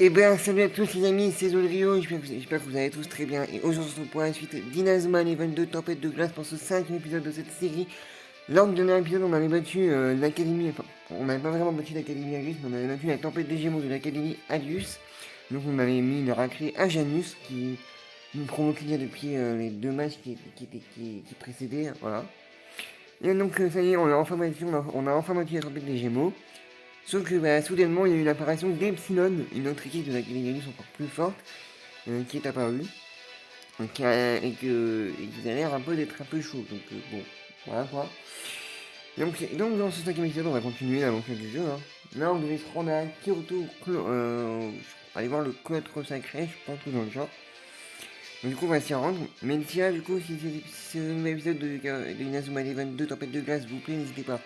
Et bien, salut à tous les amis, c'est Zolrio, j'espère que vous allez tous très bien. Et aujourd'hui, on se retrouve pour la suite d'Inazuma Eleven 2 Tempête de glace pour ce 5e épisode de cette série. Lors du dernier épisode, on avait battu l'Académie, enfin, on n'avait pas vraiment battu l'Académie Alius, mais on avait battu la Tempête des Gémeaux de l'Académie Alius. Donc on avait mis une raclée à Janus, qui nous provoquait déjà depuis les deux matchs qui précédaient, voilà. Et donc ça y est, on a enfin battu la Tempête des Gémeaux. Sauf que soudainement, il y a eu l'apparition d'Epsilon, une autre équipe de l'Académie Alius encore plus forte, qui est apparue. Et qui a l'air un peu d'être un peu chaud. Donc bon, voilà quoi. Donc dans ce 5e épisode, on va continuer l'aventure du jeu. Hein. Là, on devait se rendre à Kyoto, aller voir le cloître sacré, je pense que dans le genre. Donc du coup, on va s'y rendre. Mais tiens, du coup, si ce nouvel épisode de Inazuma Eleven 2 Tempête de glace vous plaît, n'hésitez pas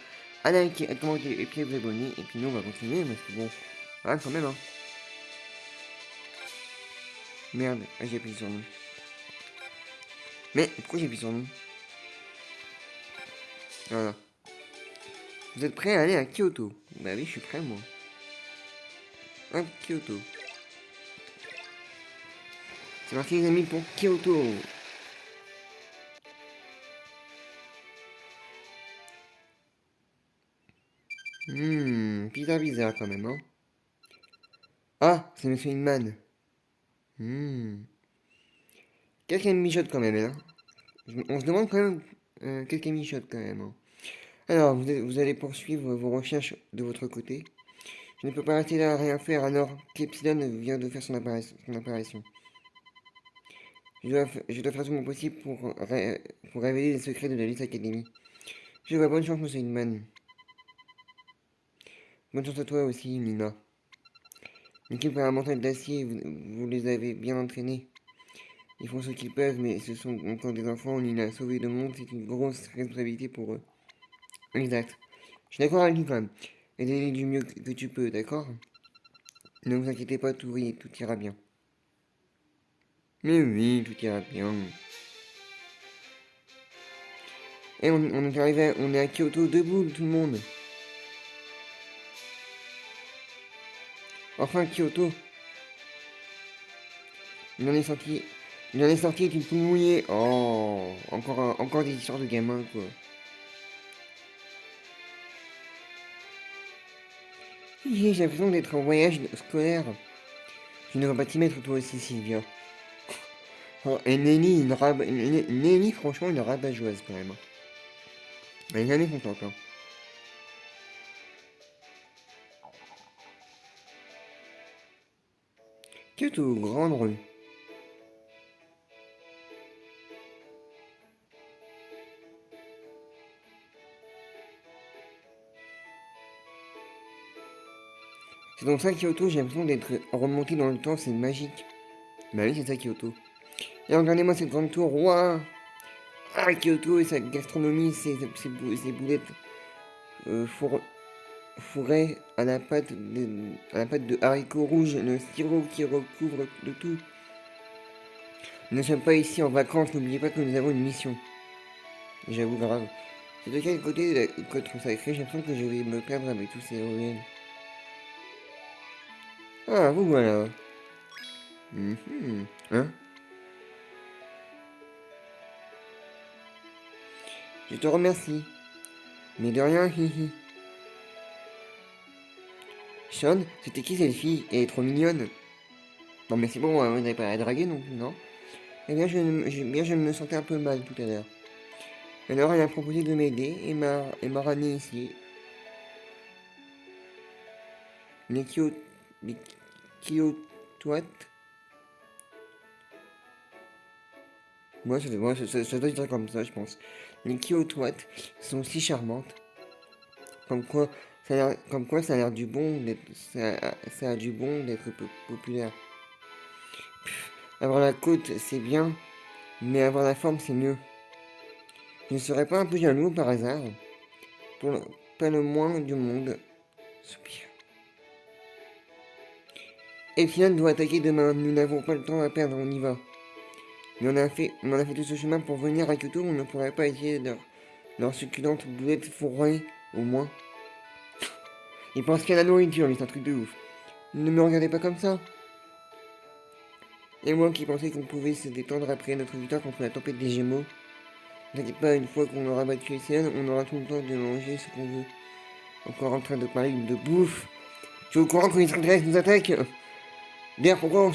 à liker, à commenter et puis à vous abonner. Et puis nous, on va continuer parce que bon, voilà quand même. Hein. Merde, j'ai appuyé sur nous. Mais pourquoi j'ai appuyé sur nous? Voilà. Vous êtes prêts à aller à Kyoto? Bah oui, je suis prêt moi. Hop, Kyoto. C'est parti les amis pour Kyoto. Bizarre quand même, hein. Ah, c'est Monsieur Inman. Qu'est-ce qu'elle mijote quand même, hein. On se demande quand même qu'est-ce qu'elle mijote quand même. Hein. Alors, vous allez poursuivre vos recherches de votre côté. Je ne peux pas rester là à rien faire alors qu'Epsilon vient de faire son apparition. Je dois faire tout mon possible pour révéler les secrets de la Lutte Academy. Je vois bonne chance, Monsieur Inman. Bonne chance à toi aussi, Nina. L'équipe a un mental d'acier, vous les avez bien entraînés. Ils font ce qu'ils peuvent, mais ce sont encore des enfants. Nina, sauver le monde, c'est une grosse responsabilité pour eux. Exact. Je suis d'accord avec lui quand même. Aidez-les du mieux que tu peux, d'accord? Ne vous inquiétez pas, tout ira bien. Mais oui, tout ira bien. Et on est arrivé, on est à Kyoto debout, tout le monde. Enfin, Kyoto. Il en est sorti. Il en est sorti avec une poule mouillée. Oh, encore des histoires de gamins, quoi. J'ai l'impression d'être en voyage scolaire. Tu ne vas pas t'y mettre, toi aussi, Sylvia. Oh, et Nelly, franchement, une rabat-joueuse, quand même. Elle est jamais contente, hein. Kyoto, grande rue. C'est donc ça Kyoto, j'ai l'impression d'être remonté dans le temps, c'est magique. Bah oui, c'est ça Kyoto. Et regardez-moi cette grande tour, waouh. Ah, Kyoto et sa gastronomie, ses boulettes fourrées à la pâte de haricots rouges, le sirop qui recouvre le tout. Nous ne sommes pas ici en vacances, n'oubliez pas que nous avons une mission. J'avoue grave. C'est de quel côté de la côte sacrée, j'ai l'impression que je vais me perdre avec tous ces ruelles. Ah, vous voilà. Hein? Je te remercie. Mais de rien, hihi. Sean, c'était qui cette fille? Elle est trop mignonne. Non mais c'est bon, vous n'avez pas à la draguer non plus, non? Eh bien, je me sentais un peu mal tout à l'heure. Alors elle a proposé de m'aider et m'a ramené ici. Les Kyo... Les Kyotoites. Ça doit être comme ça, je pense. Les Kyotoites sont si charmantes. Comme quoi, ça a l'air du bon d'être... Ça a du bon d'être populaire. Avoir la côte, c'est bien, mais avoir la forme, c'est mieux. Je ne serais pas un peu jaloux par hasard? Pas le moins du monde. Soupir. Epsilon doit attaquer demain. Nous n'avons pas le temps à perdre, on y va. Mais on a fait tout ce chemin pour venir à Kyoto, on ne pourrait pas essayer leur succulente boulette fourrée, au moins. Il pense qu'à la nourriture, mais c'est un truc de ouf. Ne me regardez pas comme ça. Et moi qui pensais qu'on pouvait se détendre après notre victoire contre la tempête des Gémeaux. Ne t'inquiète pas, une fois qu'on aura battu Etienne, on aura tout le temps de manger ce qu'on veut. Encore en train de parler de bouffe. Tu es au courant que les extraterrestres nous attaquent? D'ailleurs, pourquoi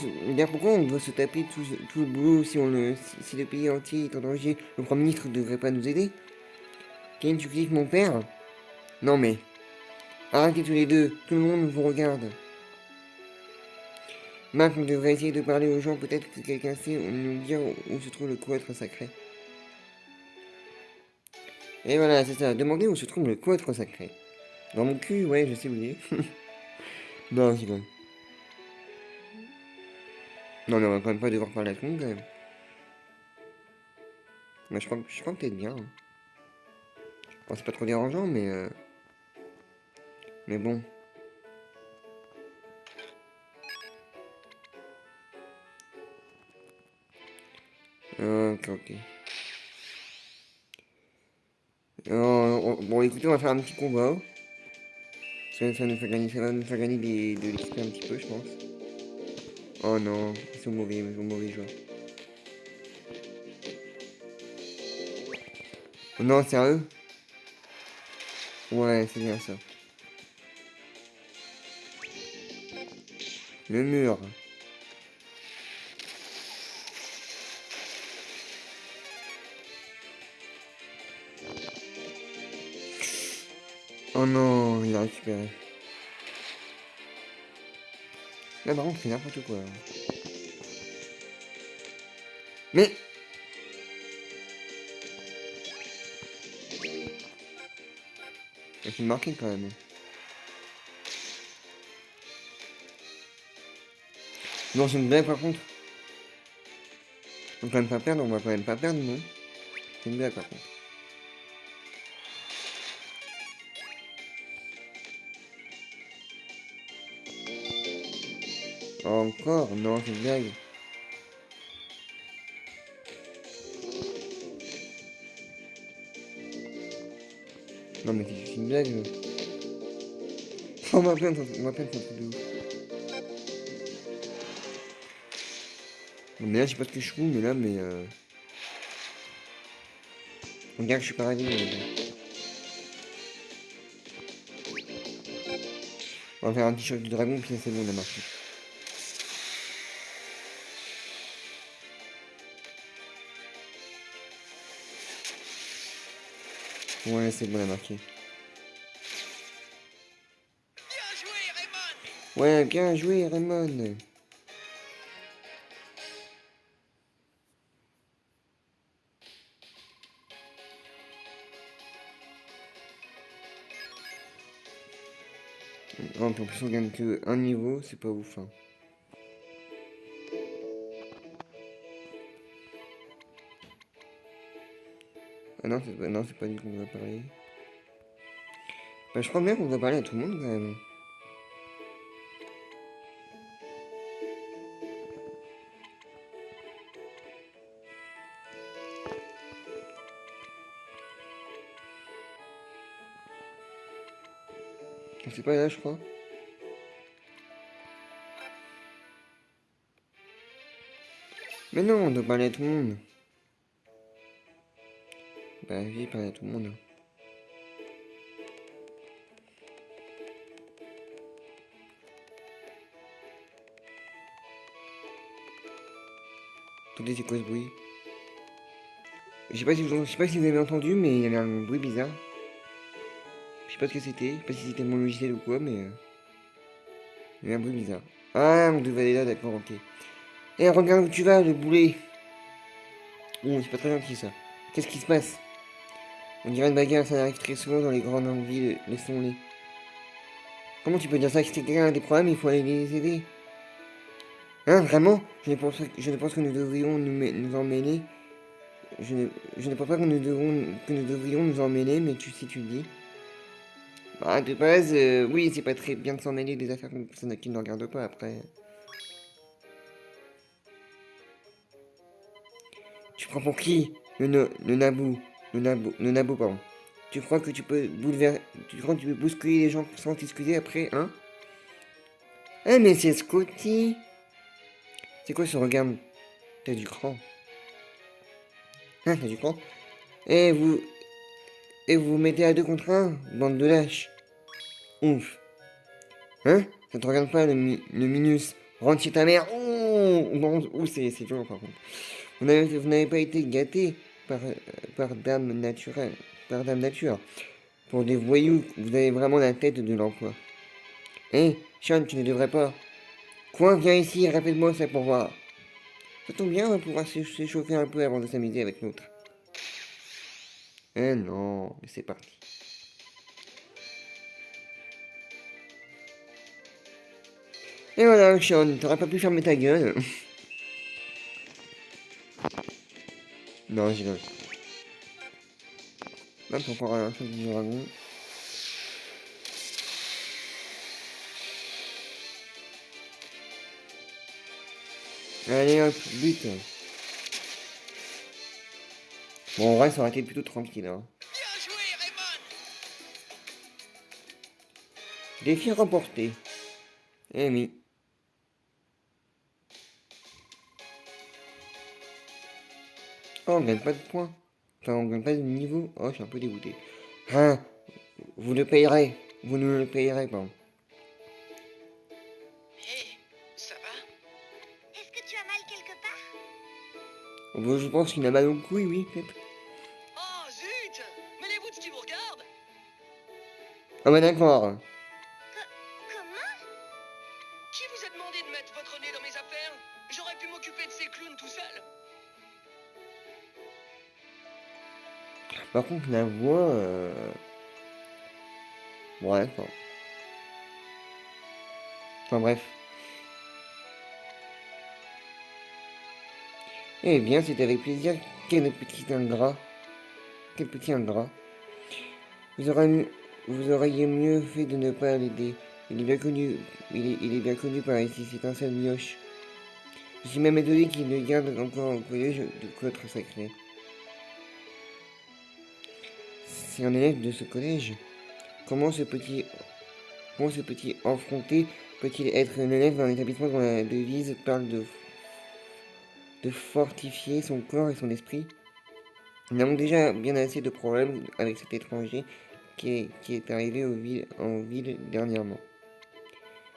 on doit se taper tout le boulot si le pays entier est en danger? Le Premier ministre ne devrait pas nous aider? Kane, tu cliques mon père? Non mais, arrêtez tous les deux, tout le monde vous regarde. Marc, on devrait essayer de parler aux gens, peut-être que quelqu'un sait nous dire où se trouve le cloître sacré. Et voilà, c'est ça, demandez où se trouve le cloître sacré. Dans mon cul, ouais, je sais où il est. Non, c'est bon. Non, mais on va quand même pas devoir parler à tout le monde, quand même. Mais je crois que t'es bien. Hein. Bon, c'est pas trop dérangeant, mais... Mais bon. Ok, ok. Bon, écoutez, on va faire un petit combat. Ça va nous faire gagner de l'XP un petit peu, je pense. Oh non, ils sont mauvais joueurs. Oh non, sérieux? Ouais, c'est bien ça. Le mur. Oh non, il a récupéré. Là, par contre, c'est n'importe quoi. Mais... C'est marqué quand même. Non, c'est une blague par contre. On va quand même pas perdre, on va quand même pas perdre, non? C'est une blague par contre. Encore? Non, c'est une blague. Non, mais c'est une blague. Là. On va perdre, on va perdre, c'est un truc de ouf. Bon, mais là, je sais pas ce que je fous, mais là, mais regarde, je suis pas arrivé. On va faire un petit choc du dragon, puis c'est bon, on a marqué. Ouais, c'est bon, on a marqué. Ouais, bien joué, Raymond. En plus, on gagne que un niveau, c'est pas ouf. Hein. Ah non, c'est pas dit qu'on va parler. Bah, je crois bien qu'on doit parler à tout le monde quand même. C'est pas là, je crois. Mais non, on doit parler à tout le monde. Bah oui, parler à tout le monde. Attendez, c'est quoi ce bruit? Je sais pas si vous avez entendu, mais il y avait un bruit bizarre. Je sais pas ce que c'était. Je sais pas si c'était mon logiciel ou quoi, mais... il y avait un bruit bizarre. Ah, on devait aller là, d'accord, ok. Eh, regarde où tu vas, le boulet. C'est pas très gentil, ça. Qu'est-ce qui se passe? On dirait une bagarre, ça arrive très souvent dans les grandes villes, laissons-les. Comment tu peux dire ça? Si quelqu'un a des problèmes, il faut aller les aider. Hein, vraiment? Je ne pense que nous devrions nous emmêler. Je ne pense pas que nous devrions nous emmêler, mais si tu le dis. Bah, de base, oui, c'est pas très bien de s'en mêler des affaires qui ne regardent pas après. Tu prends pour qui? Le Naboo. Le Naboo, pardon. Tu crois que tu peux bousculer les gens sans t'excuser après, hein? Eh, mais c'est Scotty! C'est quoi ce regard? T'as du cran. Hein, t'as du cran? Et vous... Et vous vous mettez à deux contre un, bande de lâches. Ouf. Hein? Ça te regarde pas, le Minus. Rentre chez ta mère. Ouh, bon, ouh, c'est violent par contre. Vous n'avez pas été gâté par dame naturelle, par dame nature. Pour des voyous, vous avez vraiment la tête de l'emploi. Hein? Sean, tu ne devrais pas. Quoi, viens ici, répète-moi ça pour voir. Ça tombe bien, on va pouvoir s'échauffer un peu avant de s'amuser avec l'autre. Eh non, mais c'est parti. Et voilà, Sean, t'aurais pas pu fermer ta gueule. Non, j'y vais. Hop, encore un truc du dragon. Allez hop, but. Bon, en vrai, ça aurait été plutôt tranquille, hein. Bien joué, Raymond! Défi remporté. Eh oui. Oh, on gagne pas de points. Enfin, on gagne pas de niveau. Oh, je suis un peu dégoûté. Hein, vous le payerez. Vous nous le payerez, pardon. Hé, ça va? Est-ce que tu as mal quelque part? Bon, je pense qu'il a mal au couille, oui, peut-être. Oh zut! Mêlez-vous de ce qui vous regarde! Ah bah d'accord. Comment? Qui vous a demandé de mettre votre nez dans mes affaires? J'aurais pu m'occuper de ces clowns tout seul. Par contre, la voix... Bref. Enfin bref. Eh bien, c'était avec plaisir. Quel petit ingrat. Quel petit ingrat. Vous auriez mieux fait de ne pas l'aider. Il est bien connu. Il est bien connu par ici. C'est un seul mioche. Je suis même étonné qu'il le garde encore au collège de Cloître Sacré. C'est un élève de ce collège. Comment ce petit enfronté peut-il être un élève dans un établissement dont la devise parle de fortifier son corps et son esprit? Nous avons déjà bien assez de problèmes avec cet étranger qui est arrivé en ville dernièrement.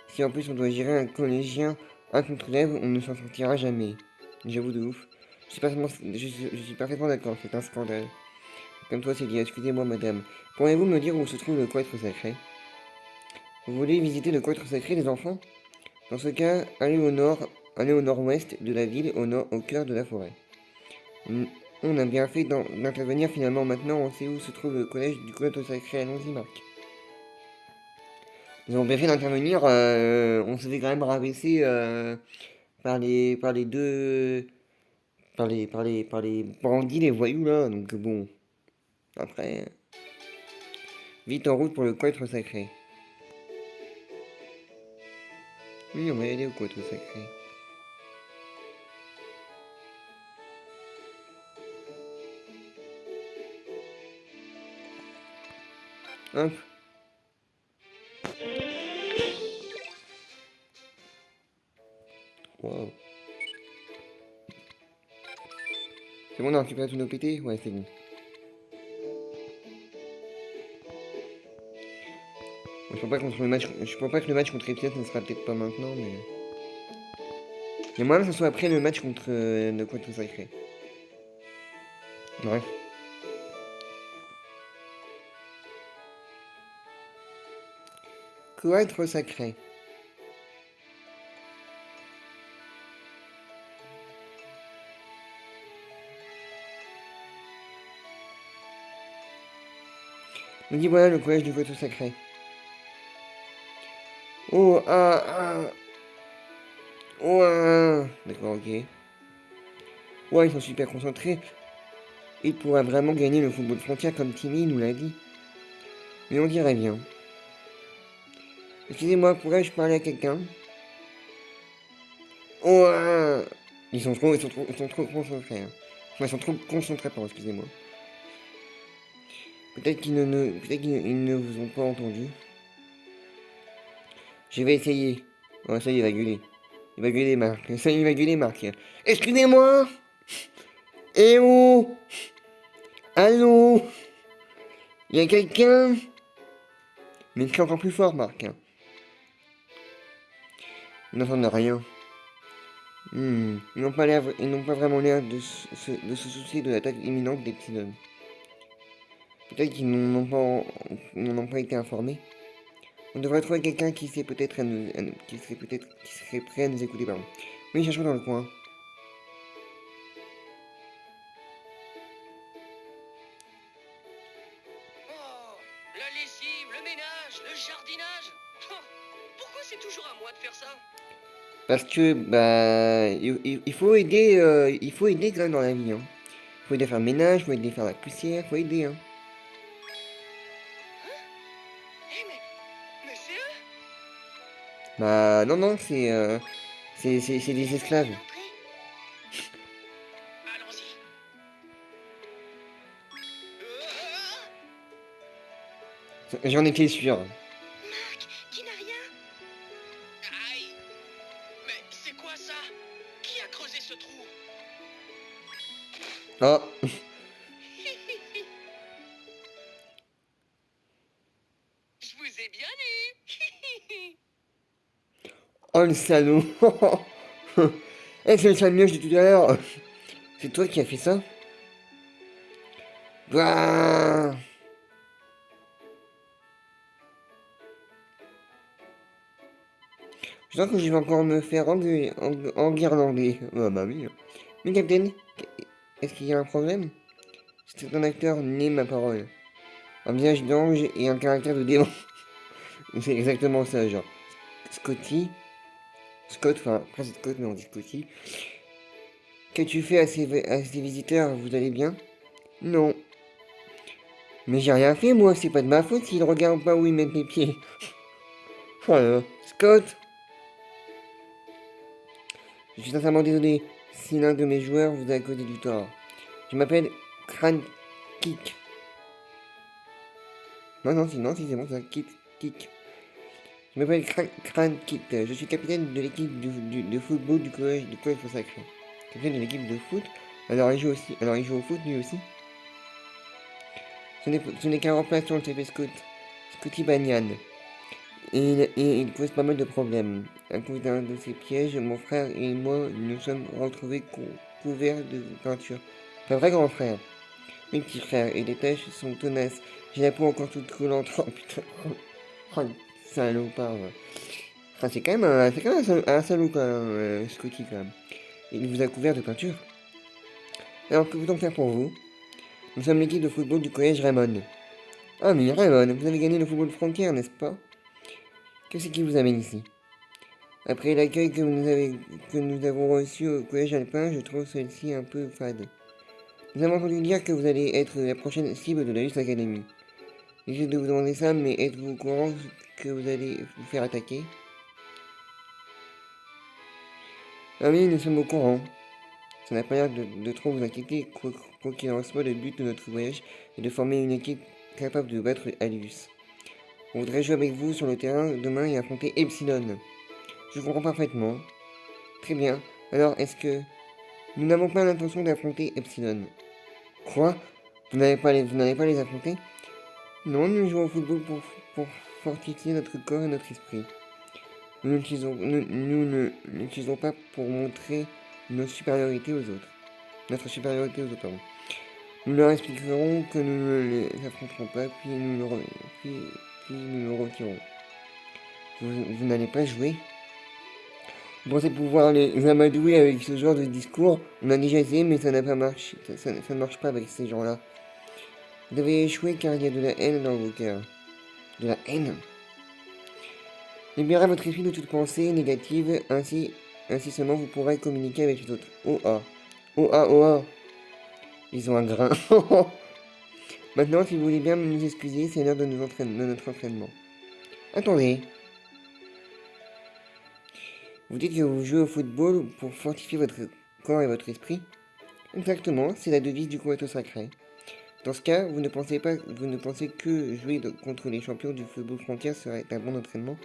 Si en plus on doit gérer un collégien, un contre-élève, on ne s'en sortira jamais. J'avoue de ouf. Je suis parfaitement d'accord, c'est un scandale. Comme toi, Célia, excusez-moi, madame. Pourriez-vous me dire où se trouve le cloître sacré? Vous voulez visiter le cloître sacré, les enfants? Dans ce cas, allez au nord-ouest de la ville, au cœur de la forêt. On a bien fait d'intervenir finalement. Maintenant, on sait où se trouve le collège du cloître sacré. Allons-y, Marc. Nous avons bien fait d'intervenir. On se fait quand même rabaisser par les deux, par les bandits, les voyous là. Donc bon, après, vite en route pour le cloître sacré. Oui, on va y aller au cloître sacré. Hop. Wow. C'est bon, on a récupéré tous nos pétés? Ouais, c'est bon. Je pense pas que le match contre Epsilon ne sera peut-être pas maintenant, mais. Il y a moyen que ce soit après le match contre le cloître sacré. Bref. Cloître sacré. On dit voilà le collège du cloître sacré. Oh, oh, d'accord, ok. Ouais, ils sont super concentrés. Ils pourraient vraiment gagner le football frontière comme Timmy nous l'a dit. Mais on dirait bien. Excusez-moi, pourrais-je parler à quelqu'un? Oh, ils sont trop concentrés. Hein. Enfin, ils sont trop concentrés, pardon, excusez-moi. Peut-être qu'ils ne vous ont pas entendu. Je vais essayer. Oh, ça y est, il va gueuler. Il va gueuler Marc. Ça, il va gueuler Marc. Excusez-moi. Eh oh. Allô. Il y a quelqu'un. Mais c'est encore plus fort, Marc. Ils n'entendent rien. Ils n'ont pas vraiment l'air de se soucier de l'attaque imminente des petits hommes. Peut-être qu'ils n'en ont pas été informés. On devrait trouver quelqu'un qui serait peut-être qui serait prêt à nous écouter, pardon. Oui, cherchons dans le coin. Oh, la lessive, le ménage, le jardinage. Oh, pourquoi c'est toujours à moi de faire ça? Parce que, bah, il faut aider quand même dans la vie, hein. Il faut aider à faire le ménage, il faut aider à faire la poussière, il faut aider, hein. Eh mais c'est eux? Bah, non, c'est des esclaves. L'entrée. Allons-y. J'en étais sûr. Marc, tu n'as rien? Aïe! Mais c'est quoi ça? Qui a creusé ce trou? Oh, Je vous ai bien eu! oh le salaud. Eh, c'est le sale de tout à l'heure. C'est toi qui as fait ça? Bah. Je sens que je vais encore me faire enguirlander. Oh, bah oui. Mais capitaine, est-ce qu'il y a un problème? C'est un acteur né ma parole. Un visage d'ange et un caractère de démon. C'est exactement ça, genre. Scott, enfin, pas Scott, mais on dit Scotty. Qu'as-tu fait à ces visiteurs? Vous allez bien? Non. Mais j'ai rien fait, moi, c'est pas de ma faute s'ils regardent pas où ils mettent les pieds. Voilà. Scott! Je suis sincèrement désolé si l'un de mes joueurs vous a causé du tort. Je m'appelle Crane Kick. Non, si, c'est bon, ça. Kick. Je m'appelle Crane Kick. Je suis capitaine de l'équipe de football du collège consacré. Capitaine de l'équipe de foot. Alors il joue au foot lui aussi. Ce n'est qu'un remplaçant de CP Scotty Banyan. Et il cause pas mal de problèmes. À cause d'un de ces pièges, mon frère et moi nous sommes retrouvés couverts de peinture. Pas vrai grand frère. Mes petits frères, et les taches sont tenaces. J'ai la peau encore toute collante. Oh putain. Oh, salopard. Enfin, c'est quand même un salaud quand même, Scotty quand même. Il vous a couvert de peinture. Alors que peut-on faire pour vous? Nous sommes l'équipe de football du collège Raymond. Ah mais Raymond, vous avez gagné le football frontière, n'est-ce pas? Qu'est-ce qui vous amène ici? Après l'accueil que nous avons reçu au collège alpin, je trouve celle-ci un peu fade. Nous avons entendu dire que vous allez être la prochaine cible de la Luce Academy. J'essaie de vous demander ça, mais êtes-vous au courant que vous allez vous faire attaquer? Ah oui, nous sommes au courant. Ça n'a pas l'air de trop vous inquiéter, quoi qu'il en soit, le but de notre voyage est de former une équipe capable de battre Alius. On voudrait jouer avec vous sur le terrain demain et affronter Epsilon. Je comprends parfaitement. Très bien. Alors, est-ce que... Nous n'avons pas l'intention d'affronter Epsilon. Quoi? Vous n'allez pas les affronter? Non, nous jouons au football pour fortifier notre corps et notre esprit. Nous ne l'utilisons pas pour montrer notre supériorité aux autres. Pardon. Nous leur expliquerons que nous ne les affronterons pas, puis nous le retirons. Vous n'allez pas jouer? Vous pensez pouvoir les amadouer avec ce genre de discours? On a déjà essayé, mais ça n'a pas marché. Ça ne marche pas avec ces gens-là. Vous avez échoué car il y a de la haine dans vos cœurs. De la haine? Libérez votre esprit de toute pensée négative, ainsi seulement vous pourrez communiquer avec les autres. Oh. Ils ont un grain. Maintenant, si vous voulez bien nous excuser, c'est l'heure de notre entraînement. Attendez. Vous dites que vous jouez au football pour fortifier votre corps et votre esprit? Exactement, c'est la devise du combattant sacré. Dans ce cas, vous ne pensez que jouer contre les champions du football frontière serait un bon entraînement?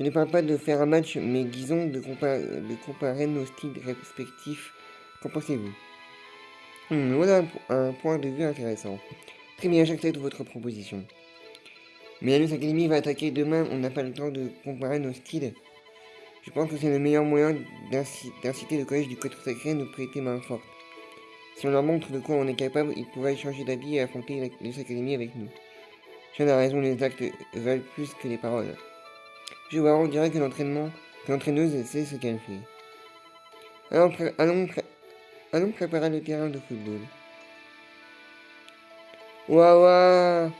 Je ne parle pas de faire un match, mais disons de comparer nos styles respectifs. Qu'en pensez-vous? Voilà un point de vue intéressant. Très bien, j'accepte votre proposition. Mais Anus Academy va attaquer demain, on n'a pas le temps de comparer nos styles. Je pense que c'est le meilleur moyen d'inciter le collège du Code Sacré à nous prêter main forte. Si on leur montre de quoi on est capable, ils pourraient changer d'avis et affronter l'Anus Academy avec nous. Sean a raison, les actes valent plus que les paroles. Je vois, on dirait que l'entraîneuse sait ce qu'elle fait. Allons préparer le terrain de football. Waouh!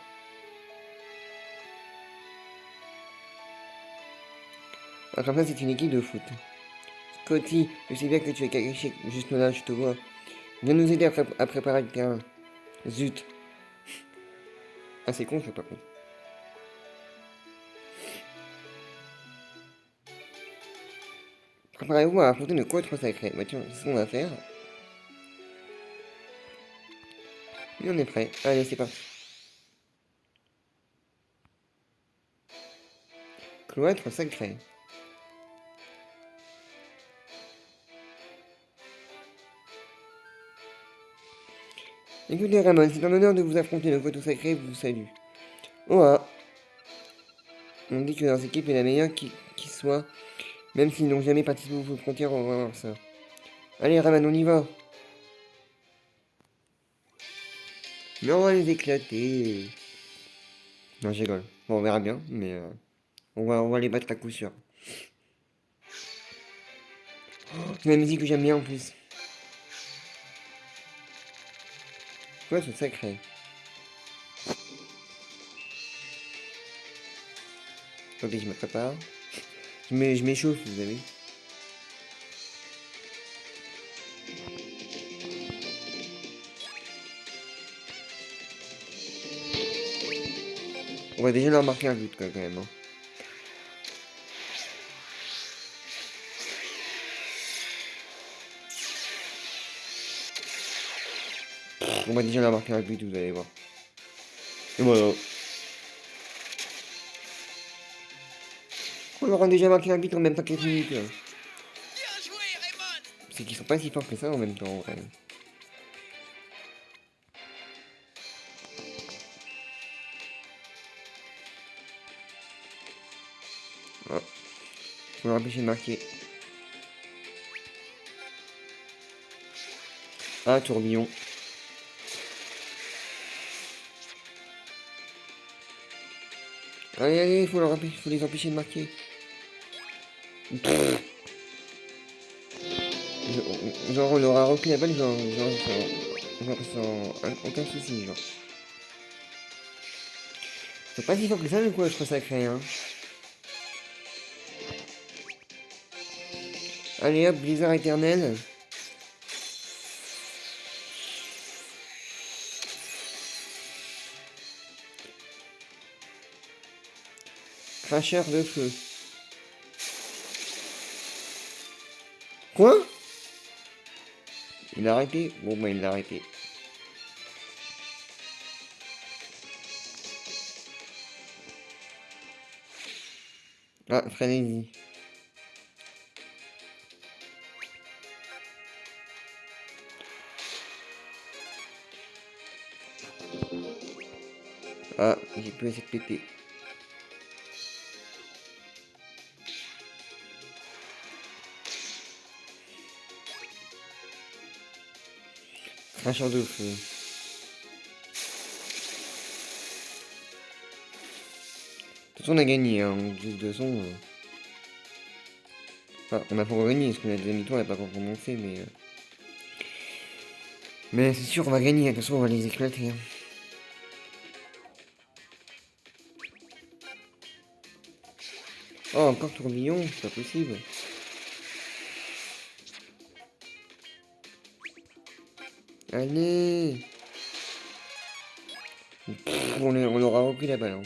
Ah, comme ça, c'est une équipe de foot. Scotty, je sais bien que tu es caché juste là, je te vois. Viens nous aider à préparer le terrain. Zut. Ah, c'est con, c'est pas con. Préparez-vous à affronter le contre sacré. Bah tiens, c'est ce qu'on va faire. Et on est prêt. Allez, c'est parti. Cloître sacré. Écoutez Ramon, c'est un honneur de vous affronter, le Koto sacré vous salue. Oh ah. On dit que leur équipe est la meilleure qui soit, même s'ils n'ont jamais participé aux frontières, on va voir ça. Allez Raman, on y va. Mais on va les éclater. Non, je rigole. Bon, on verra bien, mais on va les battre à coup sûr. Oh, c'est la musique que j'aime bien en plus. Ouais, c'est sacré. Attendez, je me prépare. Je m'échauffe, vous savez. On va déjà leur marquer un but, quoi, quand même. Hein. On va déjà leur marquer un but, vous allez voir. Et voilà. On leur a déjà marqué un but en même pas 4 minutes. Hein. Bien joué, Raymond! C'est qu'ils sont pas si forts que ça en même temps. Ouais. Ah. Faut leur empêcher de marquer. Ah, tourbillon. Allez, allez, faut les empêcher de marquer. Genre, on aura repris la balle, genre sans aucun souci, genre. C'est pas si fort que ça, le coup, je sacré, hein. Allez hop, blizzard éternel. Cracheur de feu. Quoi? Il a arrêté? Bon, bah, il l'a arrêté. Ah, frénésie. Ah, j'ai pu essayer de péter. Cracheur de feu. De toute façon, on a gagné, hein. De toute façon... Enfin, on n'a pas encore gagné, parce que la deuxième mi-temps n'a pas encore commencé, mais... Mais c'est sûr, on va gagner, de toute façon, on va les éclater. Hein. Oh, encore tourbillon, c'est pas possible. Allez. Pff, on aura repris la balle. Hein.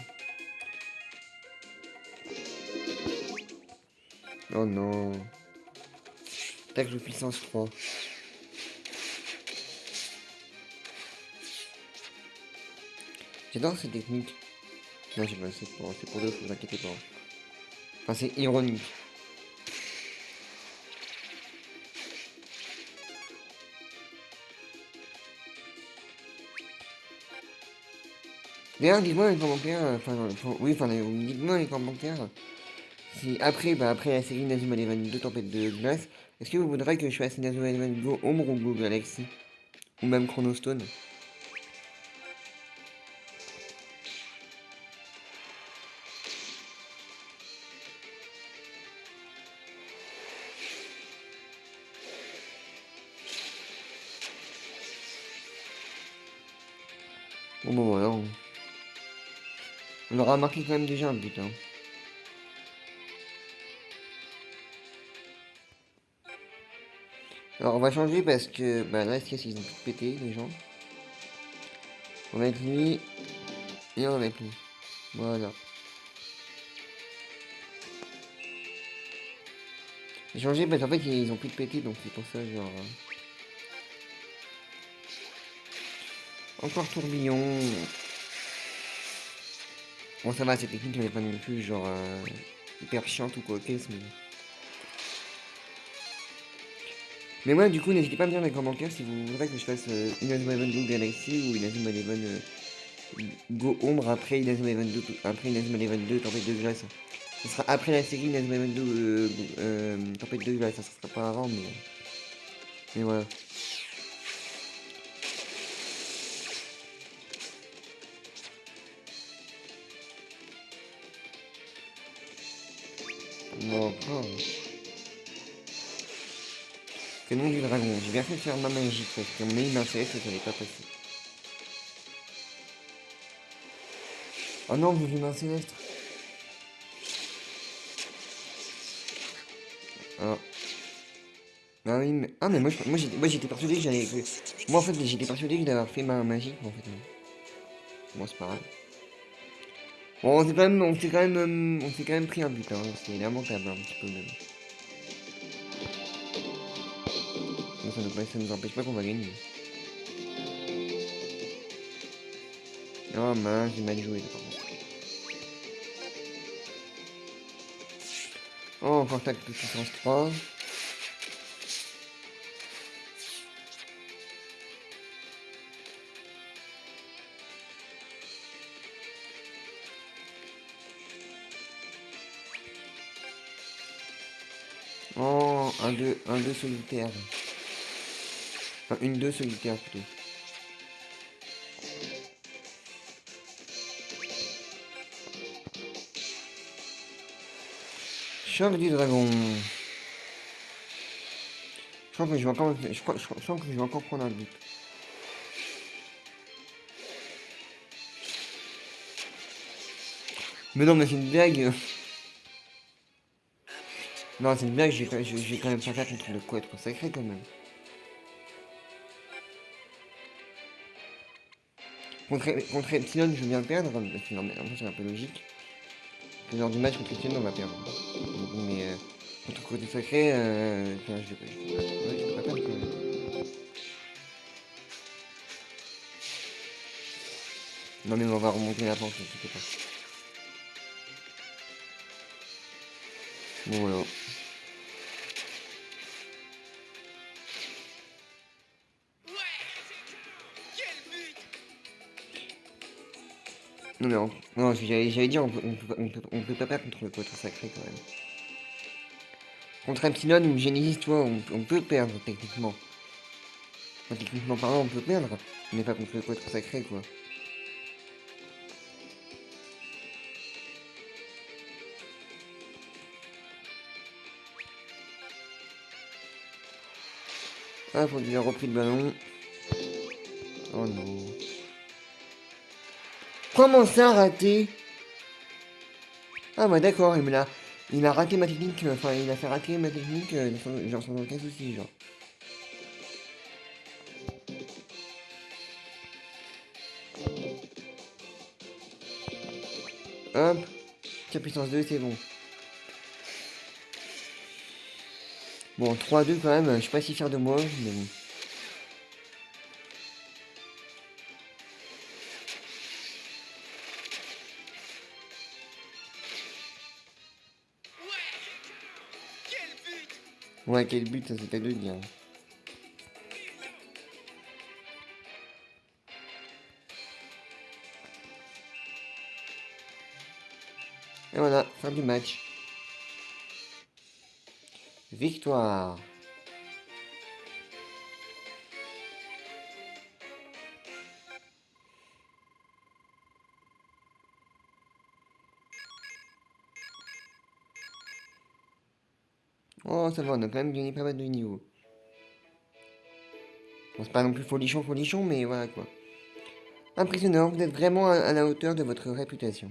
Oh non. Tac de puissance 3. J'adore cette technique. Non, j'ai pas, c'est pour deux, vous inquiétez pas. Enfin, c'est ironique. D'ailleurs, dites-moi les commentaires, oui, enfin, dites-moi les commentaires, si après, après la série Inazuma Eleven 2 Tempête de glace, est-ce que vous voudrez que je fasse Inazuma Eleven Go Ombre ou Go Galaxy? Ou même Chronostone? Bon, voilà, on aura marqué quand même déjà un but, hein. Alors, on va changer parce que, là, ils ont tout pété, les gens. On va mettre lui, et on va mettre lui. Voilà. J'ai changé parce qu'en fait, ils ont plus de pété, donc c'est pour ça, genre... Encore tourbillon. Bon, ça va, cette technique, elle est pas non plus, genre, hyper chiante ou quoi, qu'est-ce, mais ouais, du coup, n'hésitez pas à me dire dans les commentaires si vous voudrez que je fasse Inazuma Eleven Go Galaxy ou Inazuma Eleven Go Ombre après Inazuma Eleven 2, après Inazuma Eleven 2 Tempête de glace. Ce sera après la série Inazuma Eleven 2 Tempête de glace, ça sera pas avant, mais voilà. Bon, Canon du dragon, j'ai bien fait de faire ma magie parce qu'à mon avis, l'inceste, ça n'allait pas passer. Oh non, vous voulez un céleste. Ah. Ah oui, mais... Ah, mais moi j'étais persuadé que j'allais... Moi en fait, j'étais persuadé que d'avoir fait ma magie, en fait. Bon, c'est pas grave. Bon, on s'est quand même pris un but, hein. C'est lamentable, un petit peu même. Bon, ça nous empêche pas qu'on va gagner. Oh mince, j'ai mal joué, par contre. Oh, encore tac de puissance 3. Oh, un 2 solitaire. Enfin, une 2 solitaire plutôt. Choc du dragon. Je crois que je vais encore, je sens que je vais encore prendre un but. Mais non, mais c'est une blague. Non, c'est une blague, je vais quand même pas faire contre le quêtre sacré quand même. Contre Epsilon, je veux bien perdre, parce que en fait, c'est un peu logique. Que lors du match contre Epsilon, on va perdre. Mais contre le côté sacré, enfin, je vais pas perdre quand même. Non, mais on va remonter la pente, ne t'inquiète pas. Bon, voilà. Non, mais non, j'allais dire, on peut pas perdre contre le quêtre sacré quand même. Contre Epsilon ou Genesis, tu vois, on peut perdre techniquement. Enfin, techniquement parlant, on peut perdre, mais pas contre le quêtre sacré, quoi. Ah, faut qu'il a repris le ballon. Oh non. Comment ça, raté? Ah, bah d'accord, il a raté ma technique, enfin, il a fait rater ma technique, genre sans aucun souci, genre. Hop, tiens, puissance 2, c'est bon. Bon, 3-2 quand même, je suis pas si fier de moi, mais bon. Ouais, quel but, ça c'est à de dire. Et voilà, fin du match. Victoire. Oh, ça va, on a quand même gagné pas mal de niveaux. Bon, c'est pas non plus folichon, mais voilà quoi. Impressionnant, vous êtes vraiment à la hauteur de votre réputation.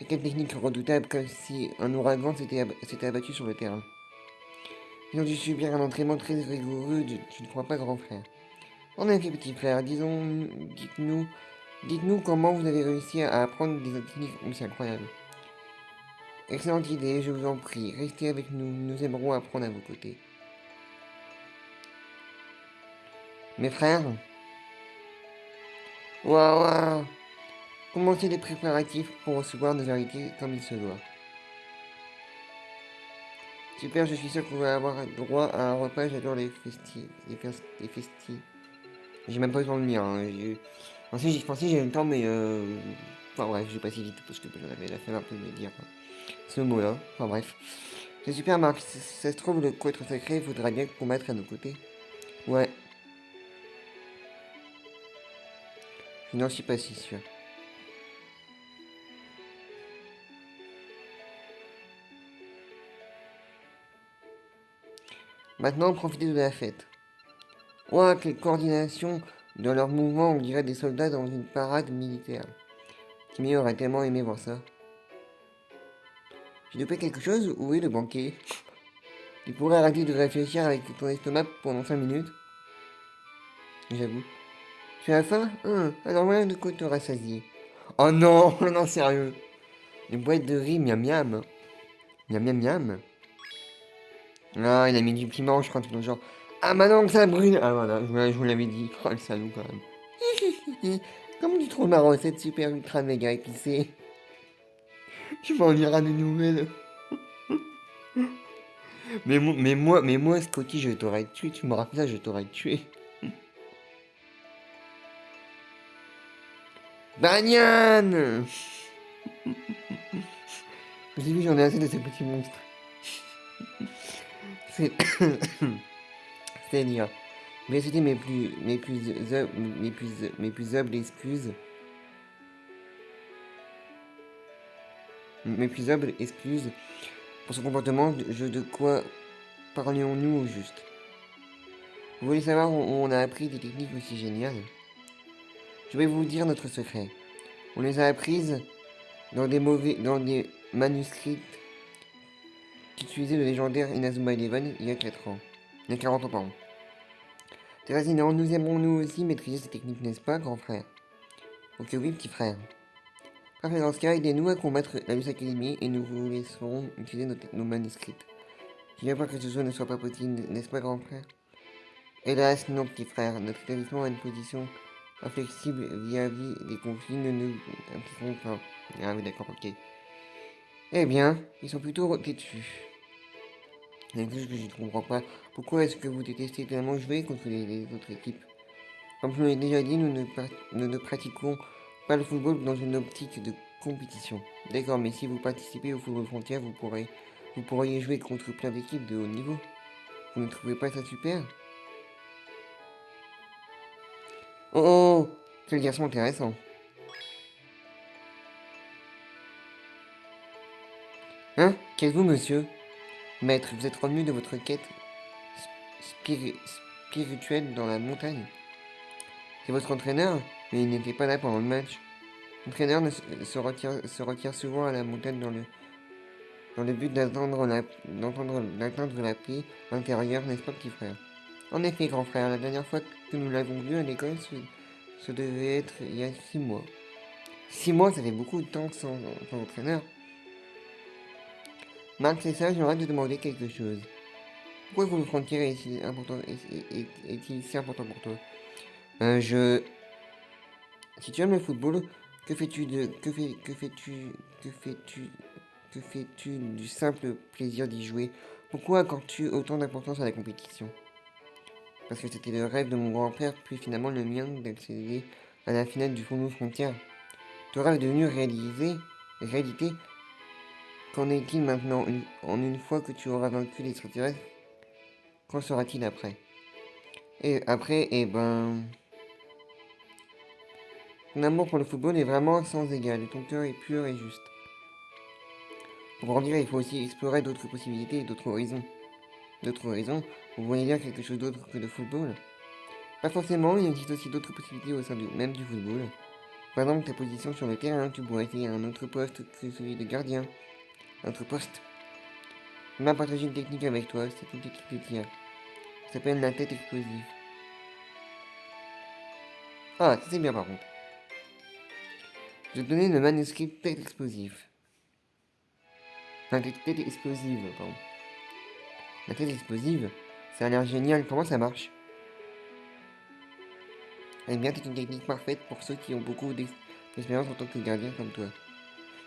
Et quelle technique redoutable, comme si un ouragan s'était abattu sur le terrain. Ils ont dû subir un entraînement très rigoureux, tu ne crois pas, grand frère? En effet, petit frère, dites-nous comment vous avez réussi à apprendre des techniques aussi incroyables. Excellente idée, je vous en prie, restez avec nous, nous aimerons apprendre à vos côtés. Mes frères? Waouh, waouh! Commencez les préparatifs pour recevoir nos invités comme il se doit. Super, je suis sûr que vous allez avoir droit à un repas, j'adore les festis. J'ai même pas eu le temps de lire, hein. Je pensais que j'avais le temps, mais enfin bref, je vais pas si vite parce que j'avais la flemme un peu de me dire ce mot-là. Enfin bref. C'est super, Marc. Si ça se trouve, le être sacré, il faudra bien combattre à nos côtés. Ouais, je n'en suis pas si sûr. Maintenant, profitez de la fête. Ouah, quelle coordination dans leurs mouvements, on dirait des soldats dans une parade militaire. Timmy aurait tellement aimé voir ça. J'ai loupé quelque chose? Où est le banquet? Tu pourrais arrêter de réfléchir avec ton estomac pendant 5 minutes? J'avoue. Tu as faim? Alors voilà de quoi te rassasier. Oh non, non, sérieux. Une boîte de riz, miam miam. Miam miam miam. Ah, il a mis du piment, je crois, tout le genre. Ah, maintenant que ça brûle. Ah, voilà, je vous l'avais dit. Oh, le salaud, quand même. Comment tu trouves ma recette super ultra méga épicée? Tu m'en diras des nouvelles. Mais moi, Scotty, je t'aurais tué. Tu me rappelles ça, je t'aurais tué. Banyan! Vous avez vu, j'en ai assez de ces petits monstres. C'est... C'est-à-dire... Mais c'était mes plus humbles excuses. Mes plus humbles excuses pour ce comportement. De quoi parlions-nous au juste? Vous voulez savoir où on a appris des techniques aussi géniales? Je vais vous dire notre secret. On les a apprises dans des manuscrits qu'utilisait le légendaire Inazuma Eleven il y a 4 ans. Il y a 40 ans, pardon. C'est fascinant, nous aimerons nous aussi maîtriser ces techniques, n'est-ce pas, grand frère? Ok, oui, petit frère. Parfait, dans ce cas, aidez-nous à combattre la Luce Academy et nous vous laisserons utiliser nos manuscrits. Je viens pas que ce ne soit pas possible, n'est-ce pas, grand frère? Hélas, non, petit frère. Notre établissement a une position inflexible vis-à-vis des conflits, ne nous impliquerons pas. Ah oui, d'accord, ok. Eh bien, ils sont plutôt têtus. Il y a quelque chose que je ne comprends pas. Pourquoi est-ce que vous détestez tellement jouer contre les autres équipes? Comme je vous l'ai déjà dit, nous ne pratiquons pas le football dans une optique de compétition. D'accord, mais si vous participez au football frontière, vous pourriez jouer contre plein d'équipes de haut niveau. Vous ne trouvez pas ça super? Oh oh! Quel garçon intéressant. Hein? Qu'êtes-vous, monsieur? Maître, vous êtes revenu de votre quête spiri- spirituelle dans la montagne? C'est votre entraîneur? Mais il n'était pas là pendant le match. L'entraîneur se retire souvent à la montagne dans le but d'atteindre la paix intérieure, n'est-ce pas, petit frère? En effet, grand frère, la dernière fois que nous l'avons vu à l'école, ce devait être il y a 6 mois. 6 mois, ça fait beaucoup de temps sans entraîneur. Marc, c'est ça, j'aimerais te demander quelque chose. Pourquoi le football frontière est-il si important pour toi? Je... Si tu aimes le football, que fais-tu de... que fais-tu du simple plaisir d'y jouer Pourquoi accordes-tu autant d'importance à la compétition? Parce que c'était le rêve de mon grand-père, puis finalement le mien d'accéder à la finale du Fourneau Frontière. Ton rêve est devenu réalité. Qu'en est-il maintenant en une fois que tu auras vaincu les extraterrestres? Qu'en sera-t-il après? Et après, eh ben... Ton amour pour le football est vraiment sans égal, et ton cœur est pur et juste. Pour grandir, il faut aussi explorer d'autres possibilités et d'autres horizons. D'autres horizons, vous voyez bien quelque chose d'autre que le football? Pas forcément, il existe aussi d'autres possibilités au sein même du football. Par exemple, ta position sur le terrain, tu pourrais essayer un autre poste que celui de gardien. Un autre poste. Je vais partager une technique avec toi, c'est une technique de tir. Ça s'appelle la tête explosive. Ah, ça c'est bien par contre. Je vais te donner le manuscrit tête explosive. Enfin, tête explosive, pardon. La tête explosive, ça a l'air génial, comment ça marche? Eh bien, c'est une technique parfaite pour ceux qui ont beaucoup d'expérience en tant que gardien comme toi.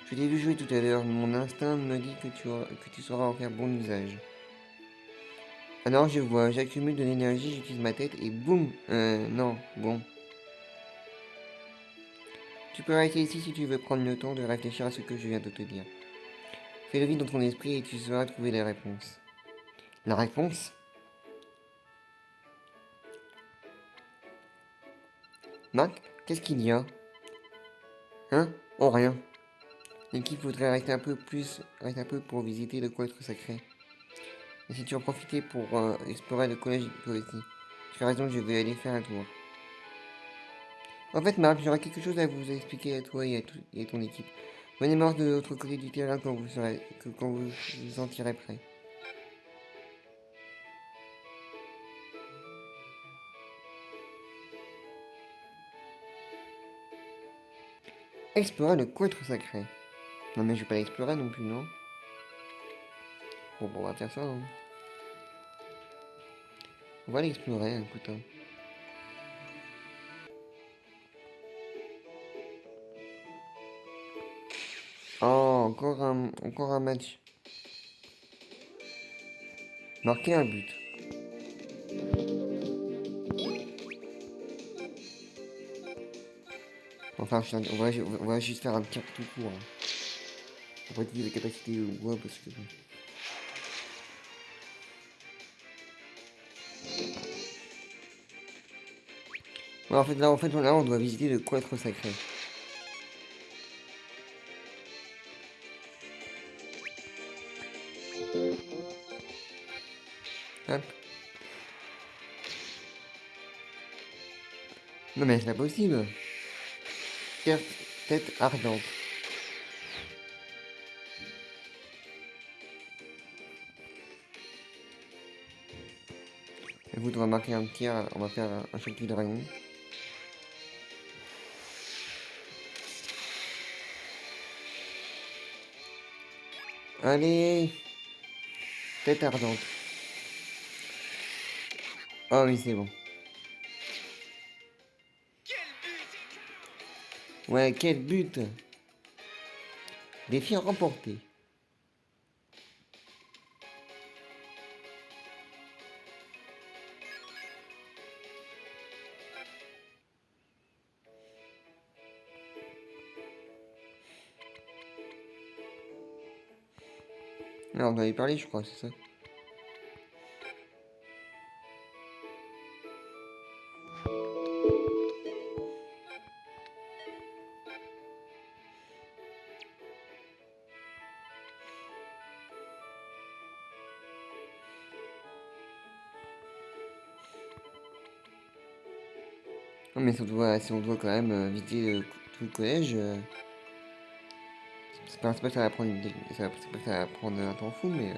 Je t'ai vu jouer tout à l'heure, mon instinct me dit que tu sauras en faire bon usage. Alors je vois, j'accumule de l'énergie, j'utilise ma tête et boum. Non, bon. Tu peux arrêter ici si tu veux prendre le temps de réfléchir à ce que je viens de te dire. Fais le vide dans ton esprit et tu sauras trouver les réponses. La réponse? Mac, qu'est-ce qu'il y a? Hein? Oh rien. L'équipe voudrait rester un peu pour visiter le cloître sacré. Et si tu en profitais pour explorer le collège toi aussi. Tu as raison, je vais aller faire un tour. En fait, Marc, j'aurai quelque chose à vous expliquer à toi et à ton équipe. Venez voir de l'autre côté du terrain quand vous vous sentirez prêt. Explorer le cloître sacré. Non mais je vais pas l'explorer non plus, non? Bon, on va faire ça, hein. On va l'explorer, écoute. Hein. Oh, encore un match. Marquer un but. Enfin, on va juste faire un tir tout court. Hein. On va utiliser la capacité ou quoi parce que... Ouais, là, on doit visiter le cloître sacré. Hop. Non mais c'est pas possible. Tête ardente. Écoute, on va marquer un tir, on va faire un choc du dragon. Allez. Tête ardente. Oh oui, c'est bon. Ouais, quel but! Défi remporté. Là, on doit y parler, je crois, c'est ça. Non, mais si on doit quand même visiter tout le collège, c'est pas que ça va prendre c'est pas que ça va prendre un temps fou, mais...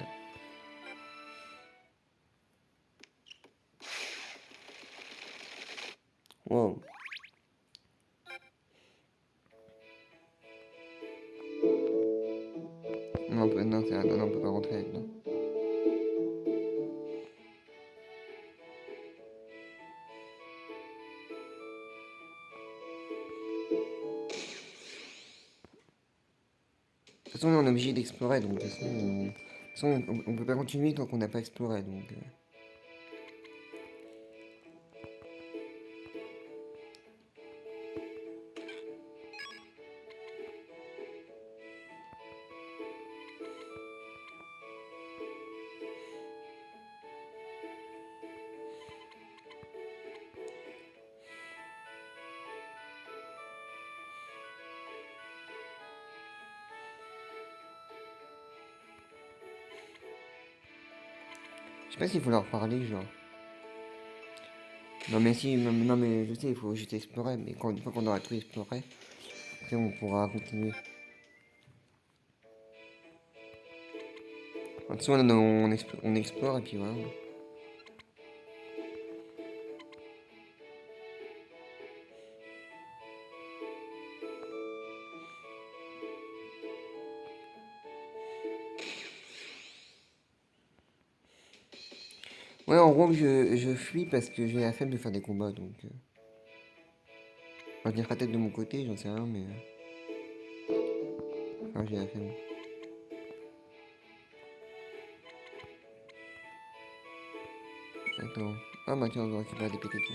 Wow. Non, non, on peut pas rentrer là-dedans. De toute façon, on est obligé d'explorer, donc de toute façon, toute façon, on peut pas continuer tant qu'on n'a pas exploré, donc... Je sais pas s'il faut leur parler, genre. Non mais si, non, mais je sais, il faut juste explorer, mais une fois qu'on aura tout exploré, après on pourra continuer. En dessous, on explore et puis voilà. Ouais, en gros, je fuis parce que j'ai la flemme de faire des combats, donc... On va dire la tête de mon côté, j'en sais rien, mais... Enfin, j'ai la flemme. Attends. Ah bah tiens, on va récupérer des PTT.